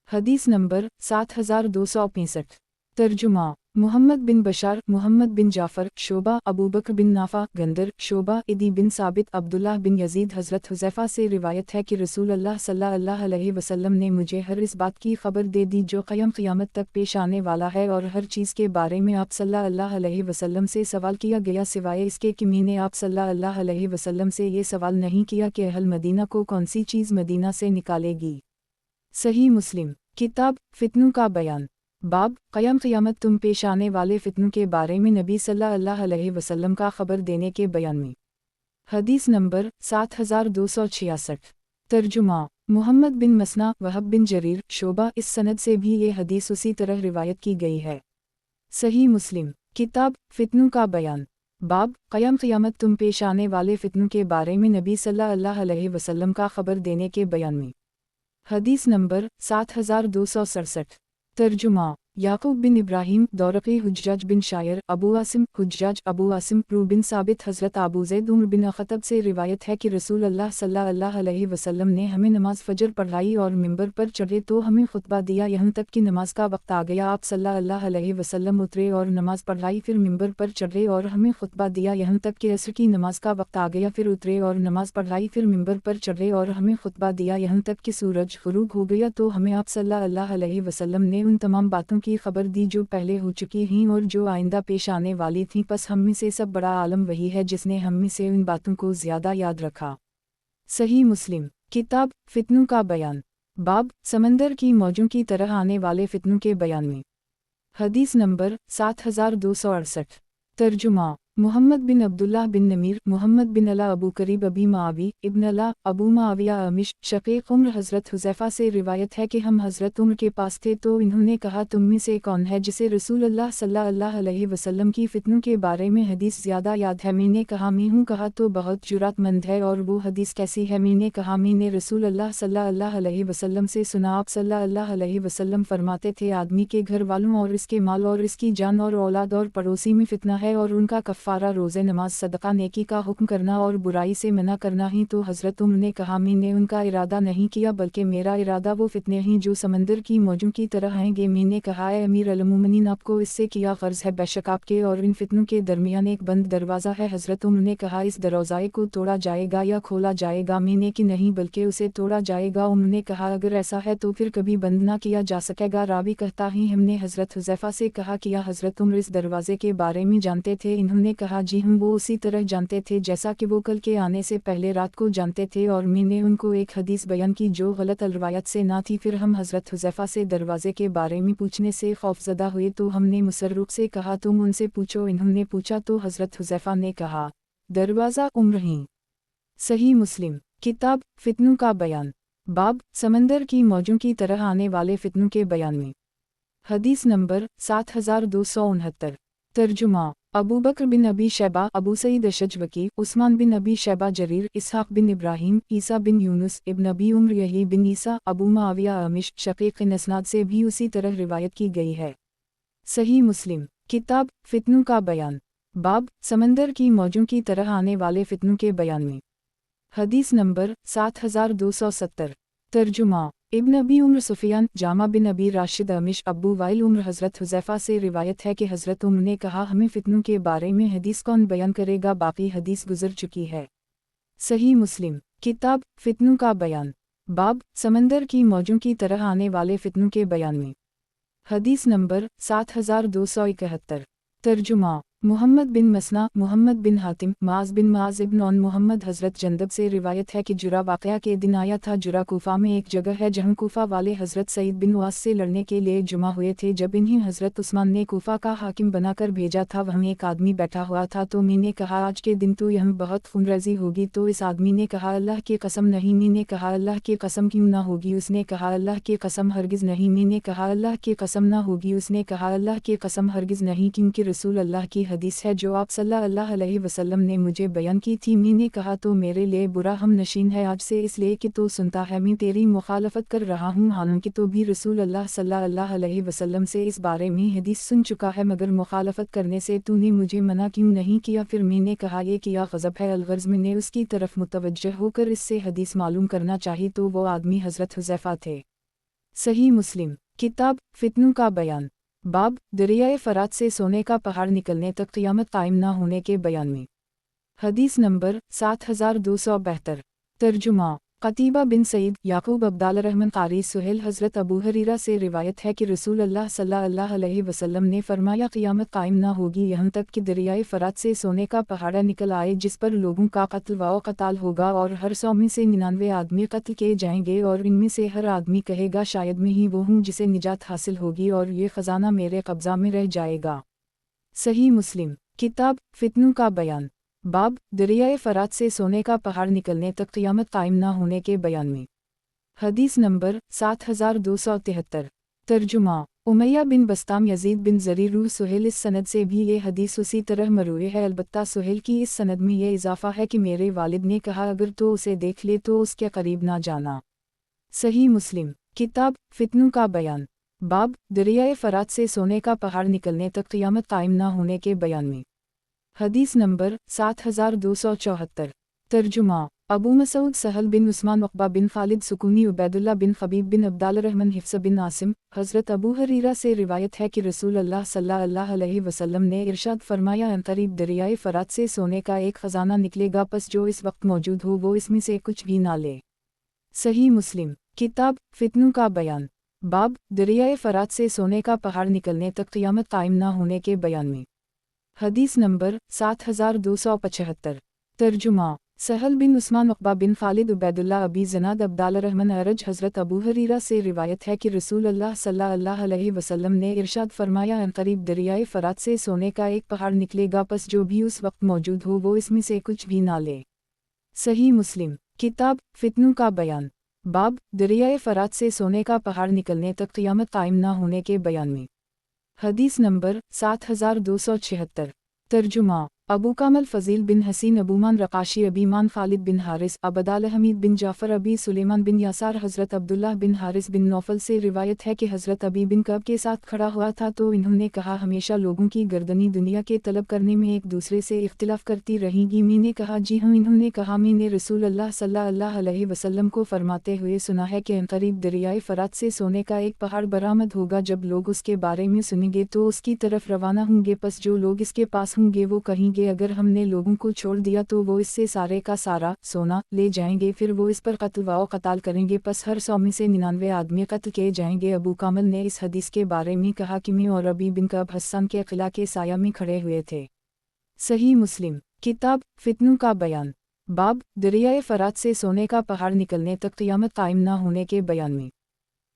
Speaker 1: हदीस नंबर 7265। तर्जुमा मुहम्मद बिन बशार, मुहम्मद बिन जाफ़र, शोबा, अबू बकर बिन नाफ़ा, गंदर, शोबा, इदी बिन साबित, अब्दुल्लाह बिन यजीद, हज़रत हुज़ैफ़ा से रिवायत है कि रसूल अल्लाह सल्लल्लाहु अलैहि वसल्लम ने मुझे हर इस बात की खबर दे दी जो क़यामत तक पेश आने वाला है, और हर चीज़ के बारे में आप सल्लल्लाहु अलैहि वसल्लम से सवाल किया गया, सिवाय इसके कि मैंने आप सल्लल्लाहु अलैहि वसल्लम से ये सवाल नहीं किया कि अहल मदीना को कौन सी चीज़ मदीना से निकालेगी। सही मुस्लिम किताब फितनों का बयान, बाब क़यामत तुम पेश आने वाले फितनों के बारे में नबी सल्लल्लाहु अलैहि वसल्लम का खबर देने के बयान में। हदीस नंबर 7266। तर्जुमा मुहम्मद बिन मसना, वहब बिन जरीर, शोबा, इस सनद से भी ये हदीस उसी तरह रिवायत की गई है। सही मुस्लिम किताब फितनों का बयान, बाब क़यामत तुम पेश आने वाले फितनों के बारे में नबी सल्लल्लाहु अलैहि वसल्लम का खबर देने के बयान में। हदीस नंबर 7267। तर्जुमा याकूब बिन इब्राहिम दौरक़ी हुज्जाज बिन शायर अबू आसिम हुज्जाज अबू आसिम रू बिन साबित हज़रत अबू ज़ैद उम्र बिन ख़त्तब से रिवायत है कि रसूल अल्लाह सल्लल्लाहु अलैहि वसल्लम ने हमें नमाज फ़जर पढ़ाई और मिंबर पर चढ़े तो हमें खुतबा दिया यहाँ तक कि नमाज का वक्त आ गया। आप सल्लल्लाहु अलैहि वसल्लम उतरे और नमाज पढ़ाई, फिर मिंबर पर चढ़े और हमें खुतबा दिया यहाँ तक कि असर की नमाज का वक्त आ गया, फिर उतरे और नमाज पढ़ाई, फिर मिंबर पर चढ़े और हमें खुतबा दिया यहाँ तक कि सूरज ग़ुरूब हो गया। तो हमें आप सल्लल्लाहु अलैहि वसल्लम ने उन तमाम बातों की खबर दी जो पहले हो चुकी हैं और जो आइंदा पेश आने वाली थीं। बस हम में से सब बड़ा आलम वही है जिसने हम में से उन बातों को ज़्यादा याद रखा। सही मुस्लिम किताब फितनों का बयान बाब समंदर की मौजों की तरह आने वाले फितनों के बयान में। हदीस नंबर 7268। तर्जुमा मुहम्मद बिन अब्दुल्लाह बिन नमीर मुहम्मद बिन अला अबू करीब अबी मावी इब्न अला अबू माविया अमिश शकीक उम्र हज़रत हुज़ैफ़ा से रिवायत है कि हम हज़रत उम्र के पास थे तो इन्होंने कहा, तुम में से कौन है जिसे रसूल अल्लाह सल्लल्लाहु अलैहि वसल्लम की फितनों के बारे में हदीस ज़्यादा याद है। मैंने कहा मैं हूँ। कहा तो बहुत जुरातमंद है। और वो हदीस कैसी है? मैंने कहा मैंने रसूल अल्लाह सल्लल्लाहु अलैहि वसल्लम से सुना। आप सल्लल्लाहु अलैहि वसल्लम फरमाते थे, आदमी के घर वालों और इसके माल और इसकी जान और औलाद और पड़ोसी में फितना है और उनका कफ़ारा रोज़े नमाज सदका नेकी का हुक्म करना और बुराई से मना करना ही। तो हज़रत उम्र ने कहा, मैंने उनका इरादा नहीं किया बल्कि मेरा इरादा वो फितने हैं जो समंदर की मौजों की तरह आएंगे। मैंने कहा, ए अमीर अल-मोमिनीन, आपको इससे क्या ग़र्ज़ है? बेशक आपके और इन फितनों के दरमियान एक बंद दरवाज़ा है। हज़रत उम्र ने कहा, इस दरवाज़े को तोड़ा जाएगा या खोला जाएगा? मैंने कि नहीं बल्कि उसे तोड़ा जाएगा। उम्र ने कहा, अगर ऐसा है तो फिर कभी बंद ना किया जा सकेगा। रावी कहता ही हमने हज़रत हुज़ैफ़ा से कहा, किया हज़रत उम्र इस दरवाज़े के बारे में जानते थे? इन्होंने कहा, जी हम वो उसी तरह जानते थे जैसा कि वो कल के आने से पहले रात को जानते थे। और मैंने उनको एक हदीस बयान की जो गलत अलरवायत से ना थी। फिर हम हज़रत हुज़ैफ़ा से दरवाज़े के बारे में पूछने से खौफज़दा हुए तो हमने मुसर्रुख से कहा, तुम उनसे पूछो। इन्होंने पूछा तो हज़रत हुज़ैफ़ा ने कहा, दरवाज़ा उम्र ही। सही मुस्लिम किताब फितनों का बयान बाब समंदर की मौजों की तरह आने वाले फितनों के बयान में। हदीस नंबर 7269। तर्जुमा अबू बकर बिन अबी शैबा अबू सईद अशजवकी उस्मान बिन अबी शैबा जरीर इसहाक़ बिन इब्राहिम ईसा बिन यूनुस इब्न अबी उम्र यही बिन ईसा अबू माविया अमिश शकीक नस्नाद से भी उसी तरह रिवायत की गई है। सही मुस्लिम किताब फितनों का बयान बाब समंदर की मौजों की तरह आने वाले फितनों के बयान में। हदीस नंबर 7270। तर्जुमा इब्न अबी उम्र सुफियान जामा बिन अबी राशिद अमिश अब्बू वाइल उम्र हज़रत हुज़ैफ़ा से रिवायत है कि हज़रत उम्र ने कहा, हमें फितनों के बारे में हदीस कौन बयान करेगा? बाकी हदीस गुजर चुकी है। सही मुस्लिम किताब फितनों का बयान बाब समंदर की मौजों की तरह आने वाले फितनों के बयान में। हदीस नंबर 7271। तर्जुमा मुहम्मद बिन मसना मुहम्मद बिन हातिम माज बिन माज इब्न ऑन मोहम्मद हज़रत जंदब से रिवायत है कि जुरा वाक़या के दिन आया था। जुरा कूफा में एक जगह है जहाँ कूफा वाले हज़रत सईद बिन वास से लड़ने के लिए जुमा हुए थे। जब इन्हें हज़रत उस्मान ने कूफा का हाकिम बनाकर भेजा था, वहाँ एक आदमी बैठा हुआ था। तो मैंने कहा, आज के दिन तो यहाँ बहुत खूनरेज़ी होगी। तो इस आदमी ने कहा, अल्लाह की कसम नहीं। मैंने कहा, अल्लाह की कसम क्यों ना होगी? उसने कहा, अल्लाह की कसम हरगिज़ नहीं। मैंने कहा, अल्लाह की कसम ना होगी? उसने कहा, अल्लाह की कसम हरगिज़ नहीं, क्योंकि रसूल अल्लाह की हदीस है जो आप सल्लल्लाहु अलैहि वसल्लम ने मुझे बयान की थी। मैंने कहा, तो मेरे लिए बुरा हम नशीन है आज से, इसलिए कि तो सुनता है मैं तेरी मुखालफत कर रहा हूँ, हालांकि तो भी रसूल अल्लाह सल्लल्लाहु अलैहि वसल्लम से इस बारे में हदीस सुन चुका है, मगर मुखालफत करने से तूने मुझे मना क्यों नहीं किया? फिर मैंने कहा, ये किया गज़ब है अलगर्ज़। मैंने उसकी तरफ मुतवज्जह होकर इससे हदीस मालूम करना चाही तो वो आदमी हज़रत हुज़ैफ़ा थे। सही मुस्लिम किताब फितनों का बयान बाब दरियाए फ़रात से सोने का पहाड़ निकलने तक क़यामत कायम न होने के बयान में। हदीस नंबर 7272। तर्जुमा क़तीबा बिन सईद याकूब अब्दाल रहमान क़ारी सुहेल हज़रत अबू हरीरा से रिवायत है कि रसूल अल्लाह सल्लल्लाहु अलैहि वसल्लम ने फरमाया, क़यामत कायम न होगी यहाँ तक कि दरियाए फ़रात से सोने का पहाड़ निकल आए जिस पर लोगों का कत्ल व क़ताल होगा और हर 100 में से 99 आदमी कत्ल किए जाएंगे और इनमें से हर आदमी कहेगा, शायद मैं ही वो हूँ जिसे निजात हासिल होगी और ये ख़जाना मेरे कब्ज़ा में रह जाएगा। सही मुस्लिम किताब फितनों का बयान बाब दरियाए फ़रात से सोने का पहाड़ निकलने तक क़यामत कायम न होने के बयान में। हदीस नंबर 7273। तर्जुमा उमैया बिन बस्ताम यजीद बिन ज़रीर सुहेल इस सनद से भी ये हदीस उसी तरह मरूए है, अलबत्ता सुहेल की इस सनद में ये इजाफ़ा है कि मेरे वालिद ने कहा, अगर तो उसे देख ले तो उसके करीब ना जाना। सही मुस्लिम किताब फितनों का बयान बाब दरियाए फरात से सोने का पहाड़ निकलने तक क़यामत कायम न होने के बयान में। हदीस नंबर 7274। तर्जुमा अबू मसूद सहल बिन उस्मान उक़बा बिन खालिद सुकूनी उबैदुल्लाह बिन खबीब बिन अब्दालरहमान हिफ्स बिन आसिम हज़रत अबू हरीरा से रिवायत है कि रसूल अल्लाह सल्लल्लाहु अलैहि वसल्लम ने इरशाद फरमाया अनक़रीब दरियाए फरात से सोने का एक ख़जाना निकलेगा, पस जो इस वक्त मौजूद हो वो इसमें से कुछ भी ना ले। सही मुस्लिम किताब फितनों का बयान। बाब दरियाए फरात से सोने का पहाड़ निकलने तक क़यामत कायम न होने के बयान में। हदीस नंबर 7275। तर्जुमा सहल बिन उस्मान उक़बा बिन खालिद उबैदुल्लाह अबी ज़नाद अब्दालरहमान अरज हज़रत अबू हरीरा से रिवायत है कि रसूल अल्लाह सल्लल्लाहु अलैहि वसल्लम ने इरशाद फरमाया अनक़रीब दरियाए फरात से सोने का एक पहाड़ निकलेगा, पस जो भी उस वक्त मौजूद हो वो इसमें से कुछ भी ना ले। सही मुस्लिम किताब फितनों का बयान। बाब दरियाए फरात से सोने का पहाड़ निकलने तक क़यामत कायम न होने के बयान में। हदीस नंबर 7276। तर्जुमा अबू कामल फ़ज़ील बिन हसीन अबूमान रकाशी अबीमान खालिद बिन हारिस अबदाल हमीद बिन जाफ़र अबी सुलेमान बिन यासार हज़रत अब्दुल्लाह बिन हारिस बिन नौफल से रिवायत है कि हज़रत अबी बिन कब के साथ खड़ा हुआ था तो इन्होंने कहा, हमेशा लोगों की गर्दनी दुनिया के तलब करने में एक दूसरे से इख्तिलाफ़ करती रहेंगी। मैंने कहा जी हाँ। इन्होंने कहा मैंने रसूल अल्लाह सल्लल्लाहु अलैहि वसल्लम को फरमाते हुए सुना है कि अनक़रीब दरियाए फरात से सोने का एक पहाड़ बरामद होगा, जब लोग उसके बारे में सुनेंगे तो उसकी तरफ रवाना होंगे, पस जो लोग इसके पास होंगे वो कहेंगे अगर हमने लोगों को छोड़ दिया तो वो इससे सारे का सारा सोना ले जाएंगे, फिर वो इस पर कत्ल व क़ताल करेंगे, पस हर 100 में से 99 आदमी कत्ल किए जाएंगे। अबू कामल ने इस हदीस के बारे में कहा कि मैं और अबी बिन कब हस्सन के क़िला के साया में खड़े हुए थे। सही मुस्लिम किताब फितनों का बयान। बाब दरियाए फरात से सोने का पहाड़ निकलने तक क़यामत कायम न होने के बयान में।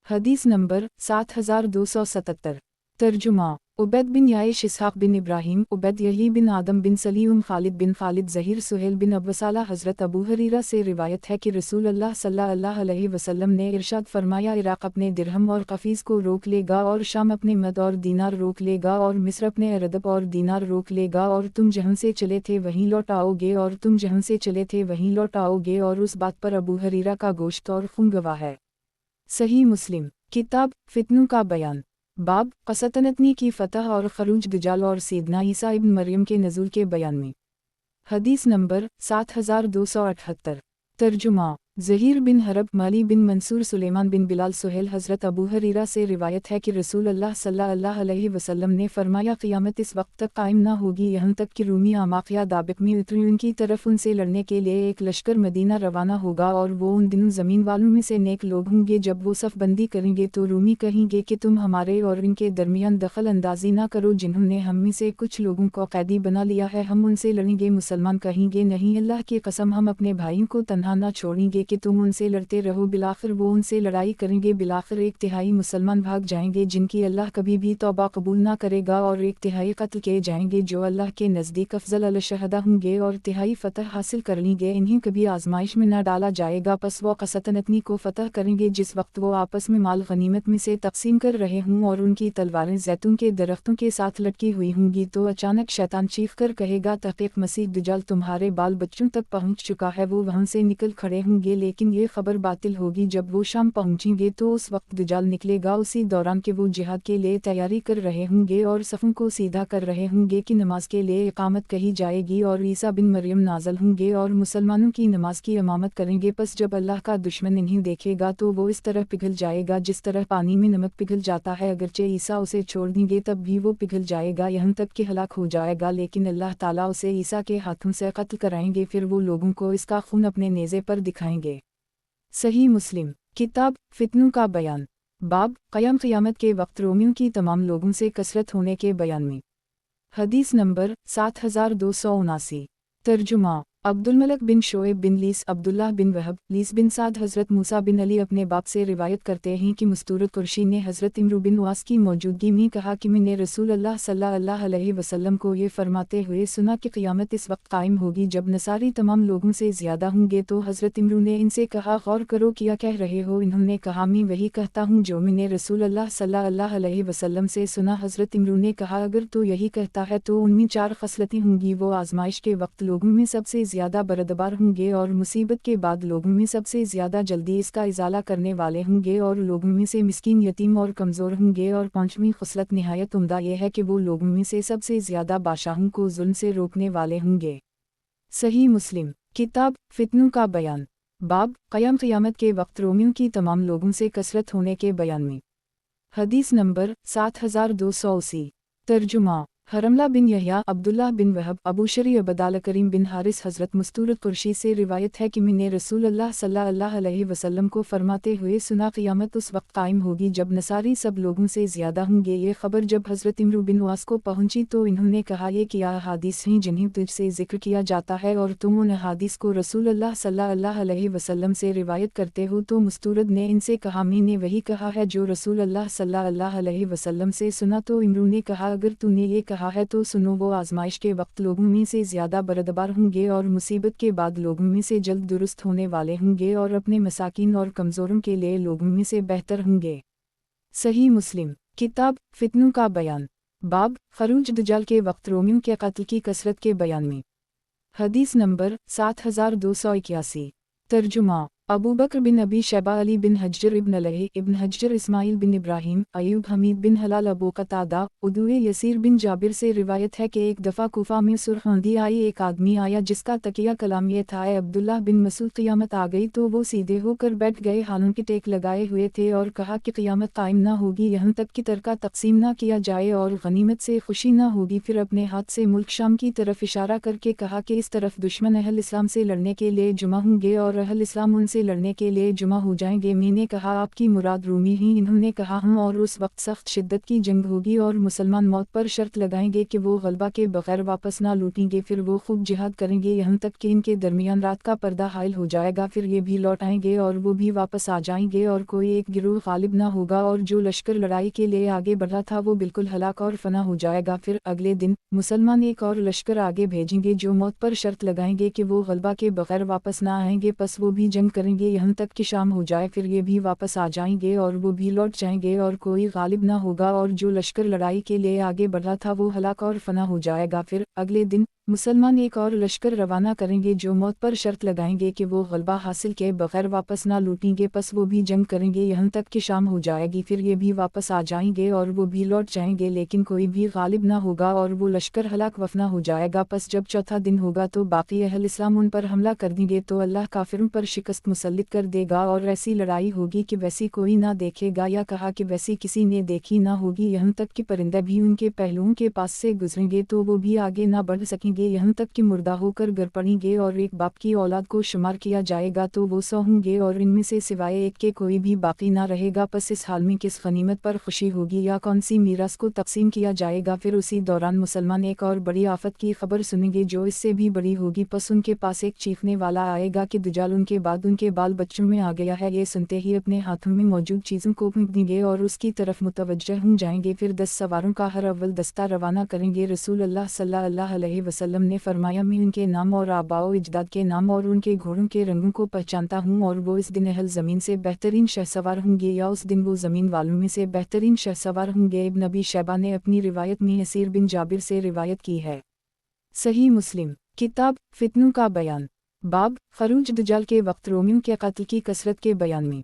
Speaker 1: हदीस नंबर 7277। तर्जुमा उबैद बिन याइश इसहाक़ बिन इब्राहीम उबैद यही बिन आदम बिन सलीम खालिद बिन खालिद ज़हीर सुहेल बिन अब्वसाला हज़रत अबू हरीरा से रिवायत है कि रसूल अल्लाह सल्लल्लाहु अलैहि वसल्लम ने इरशाद फरमाया, इराक़ अपने दिरहम और कफ़ीज़ को रोक लेगा और शाम अपने मद और दीनार रोक लेगा और मिस्र अपने अरदब और दीनार रोक लेगा, और तुम जहाँ से चले थे वहीं लौट आओगे और तुम जहाँ से चले थे वहीं लौट आओगे, और उस बात पर अबू हरीरा का गोश्त और खून गवाह है। सही मुस्लिम किताब फितनों का बयान। बाब क़सतनतनी की फ़तह और ख़रूज दजाल और सैयदना ईसा इब्न मरियम के नज़ूल के बयान में। हदीस नंबर 7278। तर्जुमा ज़हीर बिन हरब माली बिन मंसूर सुलेमान बिन बिलाल सुहेल हज़रत अबू हरीरा से रिवायत है कि रसूल अल्लाह सल्लल्लाहु अलैहि वसल्लम ने फरमाया, क़यामत इस वक्त तक कायम न होगी यहाँ तक कि रूमी आमाक़ या दाबिक़ में उतरी उनकी तरफ उनसे लड़ने के लिए एक लश्कर मदीना रवाना होगा, और वो उन दिनों ज़मीन वालों में से नेक लोग होंगे। जब वो सफ़ बंदी करेंगे तो रूमी कहेंगे कि तुम हमारे और इनके दरमियान दखल अंदाजी ना करो, जिन्होंने हम में से कुछ लोगों को कैदी बना लिया है हम उनसे लड़ेंगे। मुसलमान कहेंगे नहीं, अल्लाह की कसम हम अपने भाइयों को तन्हा ना छोड़ेंगे कि तुम उनसे लड़ते रहो। बिलाखिर वो उनसे लड़ाई करेंगे, बिलाखिर 1/3 मुसलमान भाग जाएंगे जिनकी अल्लाह कभी भी तौबा कबूल ना करेगा, और 1/3 कत्ल किए जाएंगे जो अल्लाह के नज़दीक अफजल अल शहदा होंगे, और 1/3 फ़तह हासिल कर लेंगे। इन्हें कभी आजमाइश में न डाला जाएगा, पस वो क़सतनतनी को फ़तह करेंगे जिस वक्त वो आपस में माल गनीमत में से तकसीम कर रहे हों और उनकी तलवारें जैतून के दरख्तों के साथ लटकी हुई होंगी। तो अचानक शैतान चीख कर कहेगा, तहक़ीक़ मसीह दज्जाल तुम्हारे बाल बच्चों तक पहुँच चुका है। वो वहाँ से निकल खड़े होंगे, लेकिन ये खबर बातिल होगी। जब वो शाम पहुँचेंगे तो उस वक्त दज्जाल निकलेगा, उसी दौरान के वो जिहाद के लिए तैयारी कर रहे होंगे और सफ़ों को सीधा कर रहे होंगे कि नमाज के लिए इकामत कही जाएगी, और ईसा बिन मरियम नाज़ल होंगे और मुसलमानों की नमाज की इमामत करेंगे। पस जब अल्लाह का दुश्मन इन्हें देखेगा तो वो इस तरह पिघल जाएगा जिस तरह पानी में नमक पिघल जाता है, अगरचे ईसा उसे छोड़ देंगे तब भी वो पिघल जाएगा यहाँ तक कि हलाक हो जाएगा, लेकिन अल्लाह ताला उसे ईसा के हाथों से कत्ल कराएंगे। फिर वो लोगों को इसका खून अपने नेज़े पर दिखाएंगे। सही मुस्लिम किताब फितनों का बयान। बाब क़यामत के वक्त रोमियों की तमाम लोगों से कसरत होने के बयान में। हदीस नंबर 7279। तर्जुमा अब्दुल मलिक बिन शोएब बिन लीस अब्दुल्लाह बिन वहब लीस बिन साद हज़रत मूसा बिन अली अपने बाप से रिवायत करते हैं कि मुस्तूरद कुरशी ने हज़रत इमरू बिन वास की मौजूदगी में कहा कि मैंने रसूल अल्लाह सल्लल्लाहु अलैहि वसल्लम को ये फरमाते हुए सुना कि क़यामत इस वक्त कायम होगी जब नसारी तमाम लोगों से ज़्यादा होंगे। तो हज़रत इमरू ने इनसे कहा, गौर करो क्या कह रहे हो? इन्होंने कहा, मैं वही कहता हूँ जो मैंने रसूल अल्लाह सल्लल्लाहु अलैहि वसल्लम से सुना। हज़रत इमरू ने कहा, अगर तो यही कहता है तो उनमें 4 खसलतें होंगी। वो आजमाइश के वक्त लोगों में सबसे زیادہ بردبار ہوں گے اور مصیبت کے بعد لوگوں میں سب سے زیادہ جلدی اس کا ازالہ کرنے والے ہوں گے اور لوگوں میں سے مسکین یتیم اور کمزور ہوں گے اور پانچویں خصلت نہایت عمدہ یہ ہے کہ وہ لوگوں میں سے سب سے زیادہ بادشاہوں کو ظلم سے روکنے والے ہوں گے۔ صحیح مسلم کتاب فتنوں کا بیان باب قیامت کے وقت رومیوں کی تمام لوگوں سے کثرت ہونے کے بیان میں۔ حدیث نمبر 7280 ترجمہ حرملہ بن یحییٰ عبداللہ بن وہب ابو شری عبداللہ کریم بن حارث حضرت مستورد قرشی سے روایت ہے کہ میں نے رسول اللہ صلی اللہ علیہ وسلم کو فرماتے ہوئے سنا قیامت اس وقت قائم ہوگی جب نصاری سب لوگوں سے زیادہ ہوں گے۔ یہ خبر جب حضرت عمرو بن عاص کو پہنچی تو انہوں نے کہا یہ کیا احادیث ہیں جنہیں تجھ سے ذکر کیا جاتا ہے اور تم ان احادیث کو رسول اللہ صلی اللہ علیہ وسلم سے روایت کرتے ہو؟ تو مستورد نے ان سے کہا میں نے وہی کہا ہے جو رسول اللہ صلی اللہ علیہ وسلم سے سنا۔ تو عمرو نے کہا اگر تو نے یہ کہا ہے تو سنو، وہ آزمائش کے وقت لوگوں میں سے زیادہ بردبار ہوں گے اور مصیبت کے بعد لوگوں میں سے جلد درست ہونے والے ہوں گے اور اپنے مساکین اور کمزوروں کے لیے لوگوں میں سے بہتر ہوں گے۔ صحیح مسلم کتاب فتنوں کا بیان باب خروج دجال کے وقت رومیوں کے قتل کی کثرت کے بیان میں۔ حدیث نمبر 7281 ترجمہ ابو بکر بن ابی شیبہ علی بن حجر ابن لہی ابن حجر اسماعیل بن ابراہیم ایوب حمید بن حلال ابو قتادہ ادوے یسیر بن جابر سے روایت ہے کہ ایک دفعہ کوفہ میں سرخ آندھی آئی، ایک آدمی آیا جس کا تقیہ کلام یہ تھا اے عبداللہ بن مسعود قیامت آ گئی، تو وہ سیدھے ہو کر بیٹھ گئے حالانکہ ٹیک لگائے ہوئے تھے اور کہا کہ قیامت قائم نہ ہوگی یہاں تک کہ ترکہ تقسیم نہ کیا جائے اور غنیمت سے خوشی نہ ہوگی۔ پھر اپنے ہاتھ سے ملک شام کی طرف اشارہ کر کے کہا کہ اس طرف دشمن اہل اسلام سے لڑنے کے لیے جمع ہوں گے اور اہل اسلام ان سے لڑنے کے لیے جمع ہو جائیں گے۔ میں نے کہا آپ کی مراد رومی ہیں؟ انہوں نے کہا ہم، اور اس وقت سخت شدت کی جنگ ہوگی اور مسلمان موت پر شرط لگائیں گے کہ وہ غلبہ کے بغیر واپس نہ لوٹیں گے، پھر وہ خوب جہاد کریں گے یہاں تک کہ ان کے درمیان رات کا پردہ حائل ہو جائے گا، پھر یہ بھی لوٹ آئیں گے اور وہ بھی واپس آ جائیں گے اور کوئی ایک گروہ غالب نہ ہوگا اور جو لشکر لڑائی کے لیے آگے بڑھا تھا وہ بالکل ہلاک اور فنا ہو جائے گا۔ پھر اگلے دن مسلمان ایک اور لشکر آگے بھیجیں گے جو موت پر شرط لگائیں گے کہ وہ غلبہ کے بغیر واپس نہ آئیں گے، پس وہ بھی جنگ کریں گے یہاں تک کہ شام ہو جائے، پھر یہ بھی واپس آ جائیں گے اور وہ بھی لوٹ جائیں گے اور کوئی غالب نہ ہوگا اور جو لشکر لڑائی کے لیے آگے بڑھا تھا وہ ہلاک اور فنا ہو جائے گا۔ پھر اگلے دن مسلمان ایک اور لشکر روانہ کریں گے جو موت پر شرط لگائیں گے کہ وہ غلبہ حاصل کے بغیر واپس نہ لوٹیں گے، پس وہ بھی جنگ کریں گے یہاں تک کہ شام ہو جائے گی، پھر یہ بھی واپس آ جائیں گے اور وہ بھی لوٹ جائیں گے لیکن کوئی بھی غالب نہ ہوگا اور وہ لشکر ہلاک وفنا ہو جائے گا۔ پس جب چوتھا دن ہوگا تو باقی اہل اسلام ان پر حملہ کر دیں گے تو اللہ کافروں پر شکست مسلط کر دے گا اور ایسی لڑائی ہوگی کہ ویسی کوئی نہ دیکھے گا، یا کہا کہ ویسی کسی نے دیکھی نہ ہوگی، یہاں تک کہ پرندے بھی ان کے پہلوؤں کے پاس سے گزریں گے تو وہ بھی آگے نہ بڑھ سکیں گے، یہاں تک کہ مردہ ہو کر گر پڑیں گے اور ایک باپ کی اولاد کو شمار کیا جائے گا تو وہ 100 ہوں گے اور ان میں سے سوائے ایک کے کوئی بھی باقی نہ رہے گا۔ پس اس حال میں کس غنیمت پر خوشی ہوگی یا کون سی میراث کو تقسیم کیا جائے گا؟ پھر اسی دوران مسلمان ایک اور بڑی آفت کی خبر سنیں گے جو اس سے بھی بڑی ہوگی، پس ان کے پاس ایک چیخنے والا آئے گا کہ دجال ان کے بعد ان کے بال بچوں میں آ گیا ہے، یہ سنتے ہی اپنے ہاتھوں میں موجود چیزوں کو پھینک دیں گے اور اس کی طرف متوجہ ہو جائیں گے، پھر 10 سواروں کا ہر اول دستہ روانہ کریں گے۔ رسول اللہ صلی اللہ علیہ وسلم نے فرمایا میں ان کے نام اور آباء و اجداد کے نام اور ان کے گھوڑوں کے رنگوں کو پہچانتا ہوں، اور وہ اس دن اہل زمین سے بہترین شہسوار ہوں گے یا اس دن وہ زمین والوں میں سے بہترین شہسوار ہوں گے۔ ابن ابی شیبہ نے اپنی روایت میں یسیر بن جابر سے روایت کی ہے۔ صحیح مسلم کتاب فتنوں کا بیان باب خروج دجال کے وقت رومیوں کے قتل کی کثرت کے بیان میں۔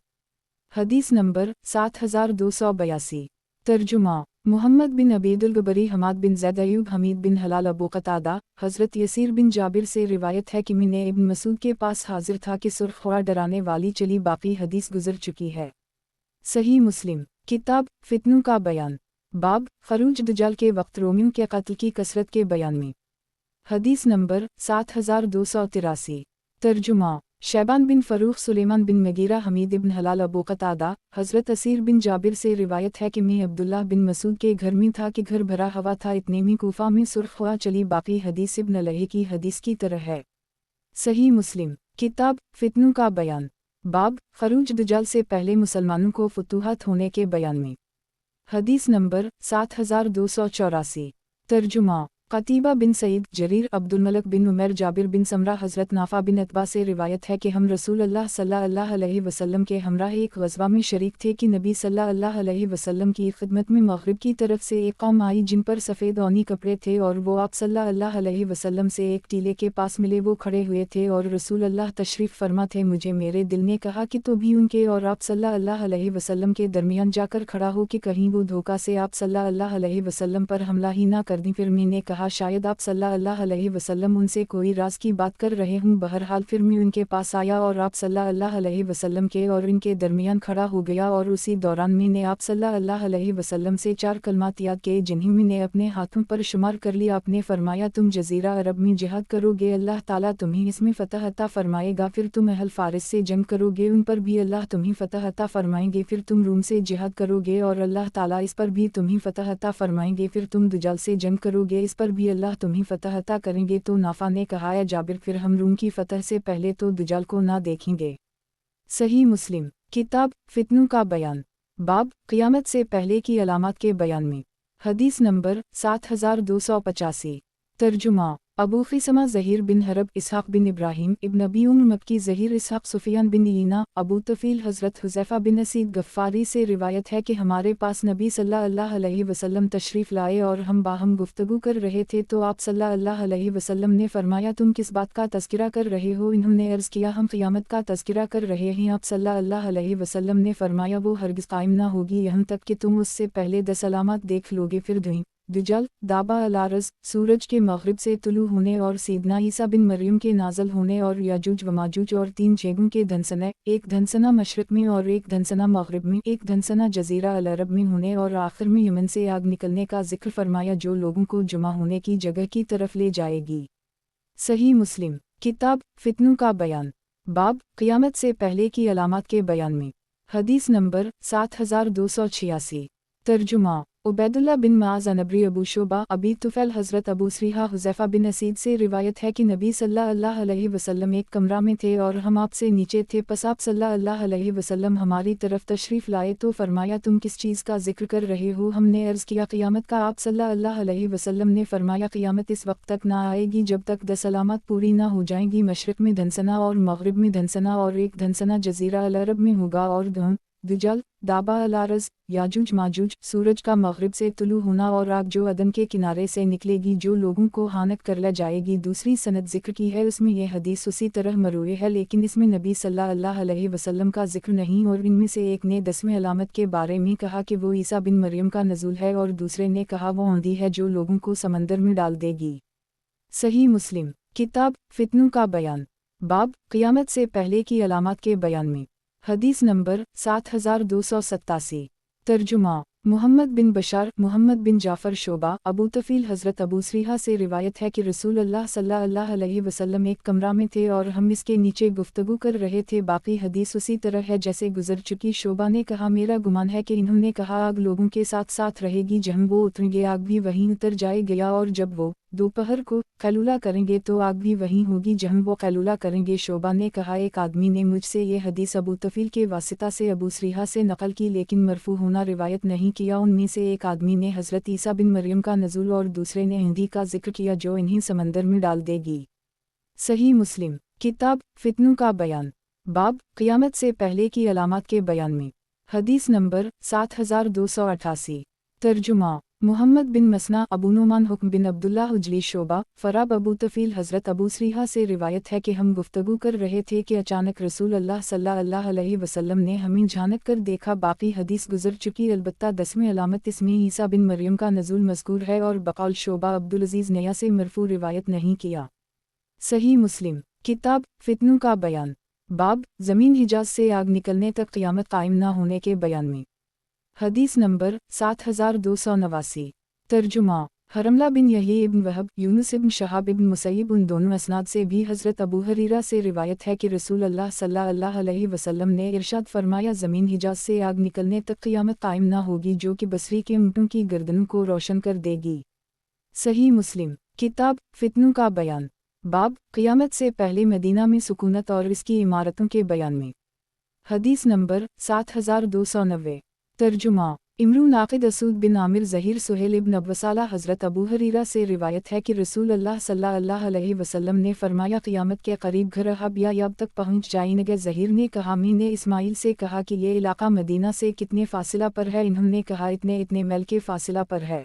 Speaker 1: حدیث نمبر 7282 ترجمہ محمد بن عبید الغبری حماد بن زید ایوب حمید بن حلال ابو قتادہ حضرت یسیر بن جابر سے روایت ہے کہ میں نے ابن مسعود کے پاس حاضر تھا کہ سرخ خورا ڈرانے والی چلی، باقی حدیث گزر چکی ہے۔ صحیح مسلم کتاب فتنوں کا بیان باب خروج دجال کے وقت رومیوں کے قتل کی کثرت کے بیان میں۔ حدیث نمبر 7283 ترجمہ شیبان بن فروخ سلیمان بن مغیرہ حمید بن حلال ابو قتادہ حضرت اسیر بن جابر سے روایت ہے کہ میں عبداللہ بن مسعود کے گھر میں تھا کہ گھر بھرا ہوا تھا، اتنے میں کوفہ میں سرخ خوا چلی، باقی حدیث ابن لہی کی حدیث کی طرح ہے۔ صحیح مسلم کتاب فتنوں کا بیان باب خروج دجال سے پہلے مسلمانوں کو فتوحات ہونے کے بیان میں۔ حدیث نمبر 7284 ترجمہ क़तीबा बिन सईद, जरीर, अब्दुल मलक बिन उमर, जाबिर बिन समरा, हज़रत नाफ़ा बिन अतबा से रिवायत है कि हम रसूल अल्लाह सल्लल्लाहु अलैहि वसल्लम के हमरा एक ग़ज़वा में शरीक थे कि नबी सल्लल्लाहु अलैहि वसल्लम की खिदमत में मग़रिब की तरफ से एक कौम आई जिन पर सफ़ेद ऊनी कपड़े थे और वो आप सल्लल्लाहु अलैहि वसल्लम से एक टीले के पास मिले। वो खड़े हुए थे और रसूल अल्लाह तशरीफ़ फरमा थे। मुझे मेरे दिल ने कहा कि तो भी उनके और आप सल्लल्लाहु अलैहि वसल्लम के दरमियान जाकर खड़ा हो कि कहीं वो धोखा से आप सल्लल्लाहु अलैहि वसल्लम पर हमला ही ना कर दें। फिर मैंने कहा शायद आप सल्लल्लाहु अलैहि वसल्लम उनसे कोई राज की बात कर रहे हूँ। बहरहाल फिर मैं उनके पास आया और आप सल्लल्लाहु अलैहि वसल्लम के और इनके दरमियान खड़ा हो गया और उसी दौरान मैंने आप सल्लल्लाहु अलैहि वसल्लम से 4 कलमात याद किए जिन्हें मैंने अपने हाथों पर शुमार कर लिया। आपने फरमाया तुम जज़ीरा अरब में जिहाद करोगे, अल्लाह ताला तुम्हें इसमें फ़तह अता फरमाएगा। फिर तुम अहल फ़ारिस से जंग करोगे, उन पर भी अल्लाह तुम्हें फ़तह अता फरमाएंगे। फिर तुम रूम से जिहाद करोगे और अल्लाह ताला इस पर भी तुम्हें फ़तह अता फरमाएंगे। फिर तुम दुजाल से जंग करोगे, इस पर भी अल्लाह तुम्हें फ़तह अता करेंगे। तो नाफ़ा ने कहा या जाबिर फिर हम रूम की फ़तह से पहले तो दुजाल को ना देखेंगे। सही मुस्लिम किताब फितनों का बयान, बाब क़यामत से पहले की अलामत के बयान में। हदीस नंबर 7285। तर्जुमा अबू ख़िसमा ज़हीर बिन हरब, इसहाक़ बिन इब्राहीम इब्न अबी उम्र मक्की, ज़हीर इसहाक़ सुफ़ियान बिन यीना, अबू तफ़ील हज़रत हुज़ैफ़ा बिन असीद गफ़ारी से रिवायत है कि हमारे पास नबी सल्लल्लाहु अलैहि वसल्लम तशरीफ़ लाए और हम बाहम गुफ्तगू कर रहे थे तो आप सल्लल्लाहु अलैहि वसल्लम ने फ़रमाया तुम किस बात का तज़किरा कर रहे हो? इन्होंने अर्ज़ किया हम क़यामत का तज़किरा कर रहे हैं। आप सल्लल्लाहु अलैहि वसल्लम ने फ़रमाया वो हरगिज़ कायम ना होगी यहाँ तक कि तुम उससे पहले 10 अलामत देख लोगे। फिर दुजल, दाबा अलारज़, सूरज के मग़रिब से तुलू होने और सीदना ईसा बिन मरियम के नाज़ल होने और याजूज वमाजूज और 3 जगहों के धनसने, एक धनसना मशरिक़ में और एक धनसना मग़रिब में, एक धनसना जज़ीरा अल अरब में होने और आखिर में यमन से आग निकलने का ज़िक्र फरमाया जो लोगों को जुमा होने की जगह की तरफ ले जाएगी। सही मुस्लिम किताब फितनों का बयान, बाब क़यामत से पहले की अलामत के बयान में। हदीस नंबर 7286। तर्जुमा उबैदुल्लाह बिन माज़ अनबरी, अबू शोबा, अबी तुफ़ैल, हज़रत अबू सरीहा हुज़ैफ़ा बिन असीद से रिवायत है कि नबी सल्लल्लाहु अलैहि वसल्लम एक कमरा में थे और हम आपसे नीचे थे। पस आप सल्लल्लाहु अलैहि वसल्लम हमारी तरफ तशरीफ़ लाए तो फरमाया तुम किस चीज़ का ज़िक्र कर रहे हो? हमने अर्ज़ किया क़यामत का। आप सल्लल्लाहु अलैहि वसल्लम ने फरमाया क़यामत इस वक्त तक ना आएगी जब तक 10 अलामत पूरी ना हो जाएंगी। मशरिक़ में धनसना और मग़रिब में धनसना और एक धनसना जज़ीरा अल अरब में होगा और दुजल, दाबा अलारज़, याजूज माजूज, सूरज का मग़रिब से तुलू होना और आग जो अदन के किनारे से निकलेगी जो लोगों को हानक कर ले जाएगी। दूसरी सनद ज़िक्र की है, उसमें यह हदीस उसी तरह मरूए है लेकिन इसमें नबी सल्लल्लाहु अलैहि वसल्लम का ज़िक्र नहीं। और इनमें से एक ने 10वें अलामत के बारे में कहा कि वो ईसा बिन मरियम का नज़ूल है और दूसरे ने कहा वो आंधी है जो लोगों को समंदर में डाल देगी। सही मुस्लिम किताब फितनों का बयान, बाब क़यामत से पहले की अलामत के बयान में। हदीस नंबर 7287। तर्जुमा मुहम्मद बिन बशार, मोहम्मद बिन जाफ़र शोबा, अबू तफ़ील, हज़रत अबू सरीहा से रिवायत है कि रसूल अल्लाह सल्लल्लाहु अलैहि वसल्लम एक कमरा में थे और हम इसके नीचे गुफ्तगू कर रहे थे। बाकी हदीस उसी तरह है जैसे गुजर चुकी। शोबा ने कहा मेरा गुमान है कि इन्होंने कहा आग लोगों के साथ साथ रहेगी, जहाँ वो उतरेंगे आग भी वहीं उतर जाएगा और जब वो दोपहर को कैलूला करेंगे तो आग भी वहीं होगी जहाँ वो कैलूला करेंगे। शोबा ने कहा एक आदमी ने मुझसे ये हदीस अबू तफ़ील के वासिता से अबू सरीहा से नकल की लेकिन मरफू होना रिवायत नहीं किया। उनमें से एक आदमी ने हज़रत ईसा बिन मरियम का नज़ूल और दूसरे ने आंधी का जिक्र किया जो इन्हीं समंदर में डाल देगी। सही मुस्लिम किताब फितनों का बयान, बाब क़यामत से पहले की अलामत के बयान में। हदीस नंबर 7288। तर्जुमा मुहम्मद बिन मसना, अबू नुमान, हुक्म बिन अब्दुल्लाह उजली, शोबा, फ़राब, अबू तफ़ील, हज़रत अबू सरीहा से रिवायत है कि हम गुफ्तगू कर रहे थे कि अचानक रसूल अल्लाह सल्लल्लाहु अलैहि वसल्लम ने हमें झांक कर देखा। बाकी हदीस गुजर चुकी, अलबत्ता 10वें अलामत इसमें ईसा बिन मरियम का नज़ूल मज़कूर है और बक़ौल शोबा अब्दुल अज़ीज़ नया से मरफू रिवायत नहीं किया। सही मुस्लिम किताब फितनों का बयान, बाब ज़मीन हिजाज से आग निकलने तक क़यामत कायम न होने के बयान में। हदीस नंबर 7289। तर्जुमा हरमला बिन यही इब्न वहब, यूनुस इब्न शहाब इब्न मुसैयब, उन दोनों असनाद से भी हज़रत अबू हरीरा से रिवायत है कि रसूल अल्लाह सल्लल्लाहु अलैहि वसल्लम ने इरशाद फरमाया ज़मीन हिजाज से आग निकलने तक क़यामत कायम न होगी जो कि बसरी के ऊँटों की गर्दनों को रोशन कर देगी। सही मुस्लिम किताब फितनों का बयान, बाब क़यामत से पहले मदीना में सुकूनत और इसकी इमारतों के बयान में। हदीस नंबर 7290। तर्जुमा इमरू नाक़िद असूद बिन आमिर ज़हीर सुहेल इब्न अब्वसाला हज़रत अबू हरीरा से रिवायत है कि रसूल अल्लाह सल्लल्लाहु अलैहि वसल्लम ने फरमाया क़यामत के करीब घर अब या यब तक पहुँच जाएंगे। ज़हीर ने कहा मैंने इस्माइल से कहा कि ये इलाका मदीना से कितने फासिला पर है। इन्होंने कहा इतने इतने मील के फासिला पर है।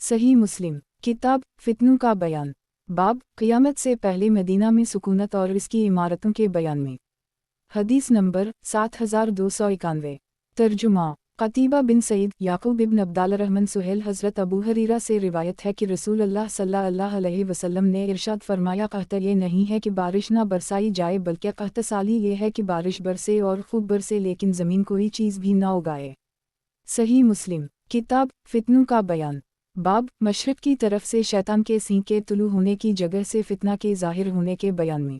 Speaker 1: सही मुस्लिम किताब फितनों का बयान बाब क़यामत से पहले मदीना में सुकूनत और इसकी इमारतों के बयान में। हदीस नंबर 7291। तर्जुमा क़तीबा बिन सईद याक़ूब इब्न अब्दुर्रहमान सुहेल हज़रत अबू हरीरा से रिवायत है कि रसूल अल्लाह सल्लल्लाहु अलैहि वसल्लम ने इरशाद फरमाया कहता ये नहीं है कि बारिश ना बरसाई जाए बल्कि कहता साली ये है कि बारिश बरसे और खूब बरसे लेकिन ज़मीन कोई चीज़ भी ना उगाए। सही मुस्लिम किताब फितनों का बयान बाब मशरिक़ की तरफ से शैतान के सींग के तुलू होने की जगह से फितना के ज़ाहिर होने के बयान में।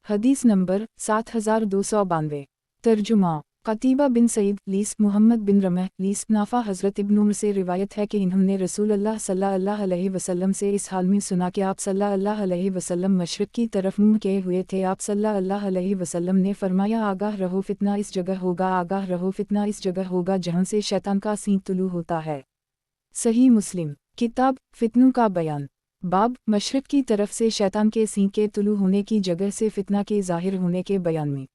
Speaker 1: हदीस नंबर 7292। तर्जुमा क़तीबा बिन सईद लीस मोहम्मद बिन रमह लीस नाफ़ा हज़रत इब्न उमर से रिवायत है कि इन्होंने रसूल अल्लाह सल्लल्लाहु अलैहि वसल्लम से इस हाल में सुना कि आप सल्लल्लाहु अलैहि वसल्लम मशरिक़ की तरफ मुँह किए हुए थे। आप सल्लल्लाहु अलैहि वसल्लम ने फरमाया आगाह रहो फितना इस जगह होगा, आगाह रहो फितना इस जगह होगा जहाँ से शैतान का सींग तुलू होता है। सही मुस्लिम किताब फितनों का बयान बाब मशरिक़ की तरफ से शैतान के सींग के तुलू होने की जगह से फितना के ज़ाहिर होने के बयान में।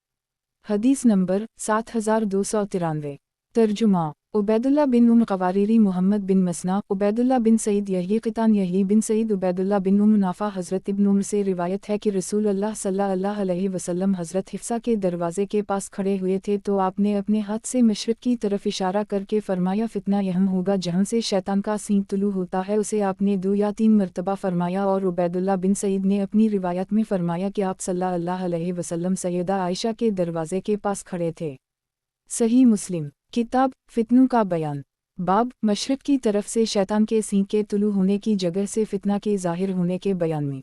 Speaker 1: हदीस नंबर 7293। तर्जुमा उबैदुल्लाह बिन उम क़वारीरी मोहम्मद बिन मसना उबैदुल्लाह बिन सईद यही क़ितान यही बिन सईद उबैदुल्लाह बिन उम नाफ़ा हज़रत इब्न उमर से रिवायत है कि रसूल अल्लाह सल्लल्लाहु अलैहि वसल्लम हज़रत हिफ्सा के दरवाज़े के पास खड़े हुए थे तो आपने अपने हाथ से मशरिक़ की तरफ इशारा करके फरमाया फितना यहम होगा जहाँ से शैतान का सींग तुलू होता है। उसे आपने 2 या 3 मरतबा फरमाया और उबैदुल्लाह बिन सईद ने अपनी रिवायत में फरमाया कि आप सल्लल्लाहु अलैहि वसल्लम सैयदा आयशा के दरवाज़े के पास खड़े थे। सही मुस्लिम किताब फितनों का बयान बाब मशरिक़ की तरफ से शैतान के सींग के तुलू होने की जगह से फितना के ज़ाहिर होने के बयान में।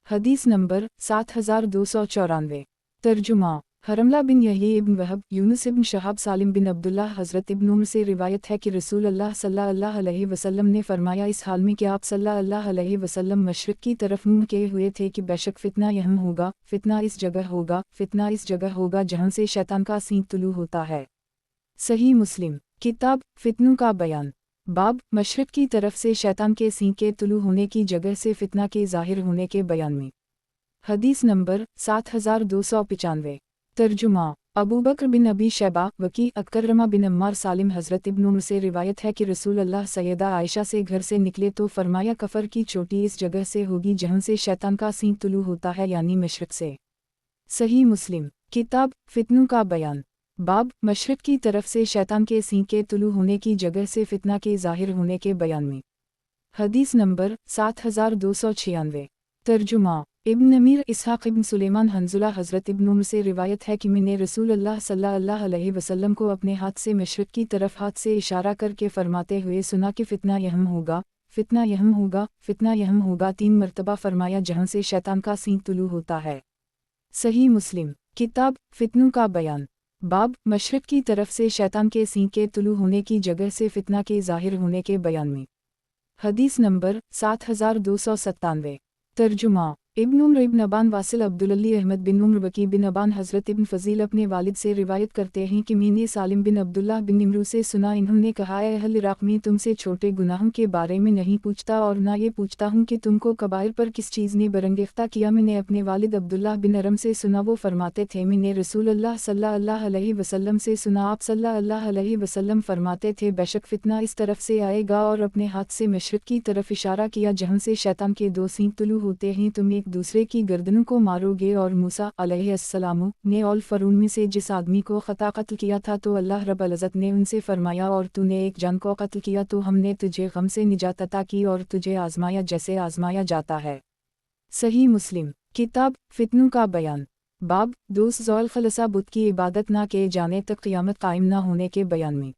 Speaker 1: हदीस नंबर 7294। तर्जुमा हरमला बिन यही इब्न वहब यूनुस इब्न शहाब सालिम बिन अब्दुल्लाह हज़रत इब्न उमर से रिवायत है कि रसूल अल्लाह सल्लल्लाहु अलैहि वसल्लम ने फरमाया इस हाल में कि आप सल्लल्लाहु अलैहि वसल्लम मशरिक़ की तरफ मुँह किए हुए थे कि बेशक फितना यहम होगा, फितना इस जगह होगा, फितना इस जगह होगा जहाँ से शैतान का सींग तुलू होता है। सही मुस्लिम किताब फितनों का बयान बाब मशरिक़ की तरफ से शैतान के सींग के तुलू होने की जगह से फितना के ज़ाहिर होने के बयान में। हदीस नंबर 7295। तर्जुमा अबू बकर बिन अबी शैबा वकी अकरमा बिन अम्मार सालिम हज़रत इब्न उमर से रिवायत है कि रसूल अल्लाह सैयदा आयशा से घर से निकले तो फरमाया कफ़र की चोटी इस जगह से होगी जहाँ से शैतान का सींग तुलू होता है यानी मशरिक़ से। सही मुस्लिम किताब फितनों का बयान बाब मशरिक़ की तरफ से शैतान के सींग के तुलू होने की जगह से फितना के ज़ाहिर होने के बयान में। हदीस नंबर 7296। तर्जुमा इब्न अमीर इसहाक़ इब्न सुलेमान हंजुला हज़रत इब्न उमर से रिवायत है कि मैंने रसूल अल्लाह सल्लल्लाहु अलैहि वसल्लम को अपने हाथ से मशरिक़ की तरफ हाथ से इशारा करके फरमाते हुए सुना कि फितना यहम होगा, फितना यहम होगा, फितना यहम होगा 3 मरतबा फरमाया जहाँ से शैतान का सींग तुलू होता है। सही मुस्लिम किताब फितनों का बयान बाब मशरिक़ की तरफ से शैतान के सींग के तुलू होने की जगह से फितना के ज़ाहिर होने के बयान में। हदीस नंबर 7297। तर्जुमा इब्न उमर इब्न अबान वासिल अब्दुल्ली अहमद बिन उमर वकी बिन अबान हज़रत इब्न फ़ज़ील अपने वालिद से रिवायत करते हैं कि मैंने सालिम बिन अब्दुल्लाह बिन इमरू से सुना इन्होंने कहा ए अहल इराक़ में तुमसे छोटे गुनाहों के बारे में नहीं पूछता और ना ये पूछता हूँ कि तुमको कबाइर पर किस चीज़ ने बरंगेख्ता किया। मैंने अपने वालिद अब्दुल्लाह बिन अरम से सुना वो फरमाते थे मैंने रसूल अल्लाह सल्लल्लाहु अलैहि वसल्लम से सुना आप सल्लल्लाहु अलैहि वसल्लम फरमाते थे बेशक फितना इस तरफ से आएगा और अपने हाथ से मशरिक़ की तरफ इशारा किया जहाँ से शैतान के 2 सींग तुलू होते हैं। तुम एक दूसरे की गर्दनों को मारोगे और मूसा अलैहिस्सलाम ने और फ़िरौन में से जिस आदमी को ख़ता कत्ल किया था तो अल्लाह रब्बुल इज़्ज़त ने उनसे फरमाया और तूने एक जान को कत्ल किया तो हमने तुझे गम से निजात अता की और तुझे आज़माया जैसे आज़माया जाता है। सही मुस्लिम किताब फितनों का बयान बाब दोस्त ज़ौल खलसा बुत की इबादत ना किए जाने तक क़यामत कायम ना होने के बयान में।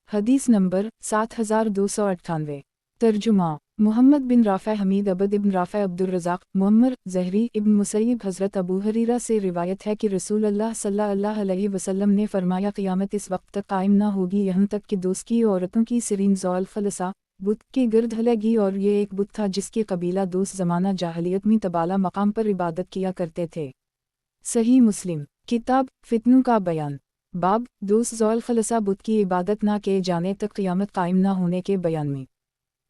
Speaker 1: हदीस नंबर 7298। तर्जुमा मोहम्मद बिन राफ़ा हमीद अबद इब्न राफ़ा अब्दुर्रज़ाक़ मुअम्मर ज़हरी इब्न मुसैयब हज़रत अबू हरीरा से रिवायत है कि रसूल अल्लाह सल्लल्लाहु अलैहि वसल्लम ने फरमाया क़यामत इस वक्त तक कायम ना होगी यहाँ तक कि दोस्त की औरतों की सिरीन ज़ौल खलसा बुत के गिर्द हलेगी और ये एक बुत था जिसके कबीला दोस्त ज़माना जाहलियत में तबाला मकाम पर इबादत किया करते थे। सही मुस्लिम किताब फितनों का बयान बाब दोस्त ज़ौल खलसा बुत की इबादत ना किए जाने तक क़यामत कायम ना होने के बयान में।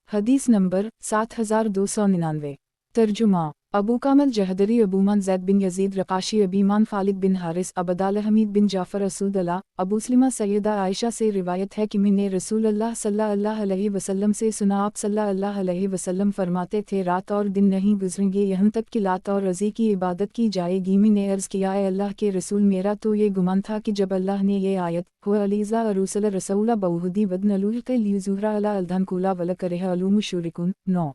Speaker 1: हदीस नंबर 7299। तर्जुमा अबू कामल जहदरी अबूमान ज़ैद बिन यजीद रकाशी अबीमान खालिद बिन हारिस अबदाल हमीद बिन जाफ़र असुदल्ला अबू सलीमा सैयदा आयशा से रिवायत है कि मैंने रसूल अल्लाह सल्लल्लाहु अलैहि वसल्लम से सुना, आप सल्लल्लाहु अलैहि वसल्लम फरमाते थे, रात और दिन नहीं गुजरेंगे यहाँ तक कि लात और रज़ी की इबादत की जाएगी। मैंने अर्ज़ किया, ए अल्लाह के रसूल, मेरा तो ये गुमान था कि जब अल्लाह ने ये आयत हुआ अलीज़ा अरूसल रसूला बहुदी वदनलुल के लियुज़ुहरा अला अल्धनकुला वल करेह अलूम शुरिकुन 9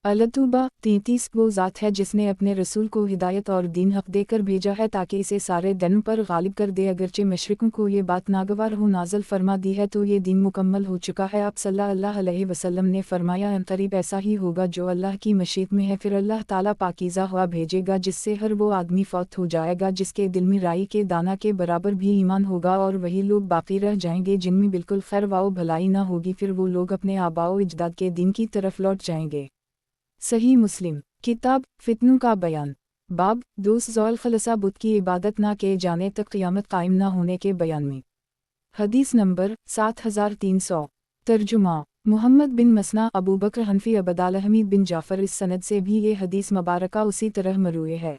Speaker 1: अलतूबा 33 वो ज़ात है जिसने अपने रसूल को हिदायत और दीन हक़ देकर भेजा है ताकि इसे सारे दिन पर गालिब कर दे। अगरचे मशरिकों को ये बात नागवार हो नाज़िल फरमा दी है तो ये दीन मुकम्मल हो चुका है। आप सल्लल्लाहु अलैहि वसल्लम ने फरमाया, अनक़रीब ऐसा ही होगा जो अल्लाह की मशीत में है, फिर अल्लाह ताला पाकीज़ा हवा भेजेगा जिससे हर वो आदमी फौत हो जाएगा जिसके दिल में राई के दाना के बराबर भी ईमान होगा, और वही लोग बाकी रह जाएंगे जिनमें बिल्कुल खैर व भलाई ना होगी, फिर वो लोग अपने आबाओ इजदाद के दीन की तरफ लौट जाएंगे। सही मुस्लिम किताब फितनों का बयान। बाब दोस्त ज़ौल खलसा बुत की इबादत ना किए जाने तक क़यामत कायम ना होने के बयान में। हदीस नंबर 7300। तर्जुमा मोहम्मद बिन मसना अबू बकर हनफी अबदाल हमीद बिन जाफ़र, इस सनद से भी ये हदीस मुबारका उसी तरह मरूए है।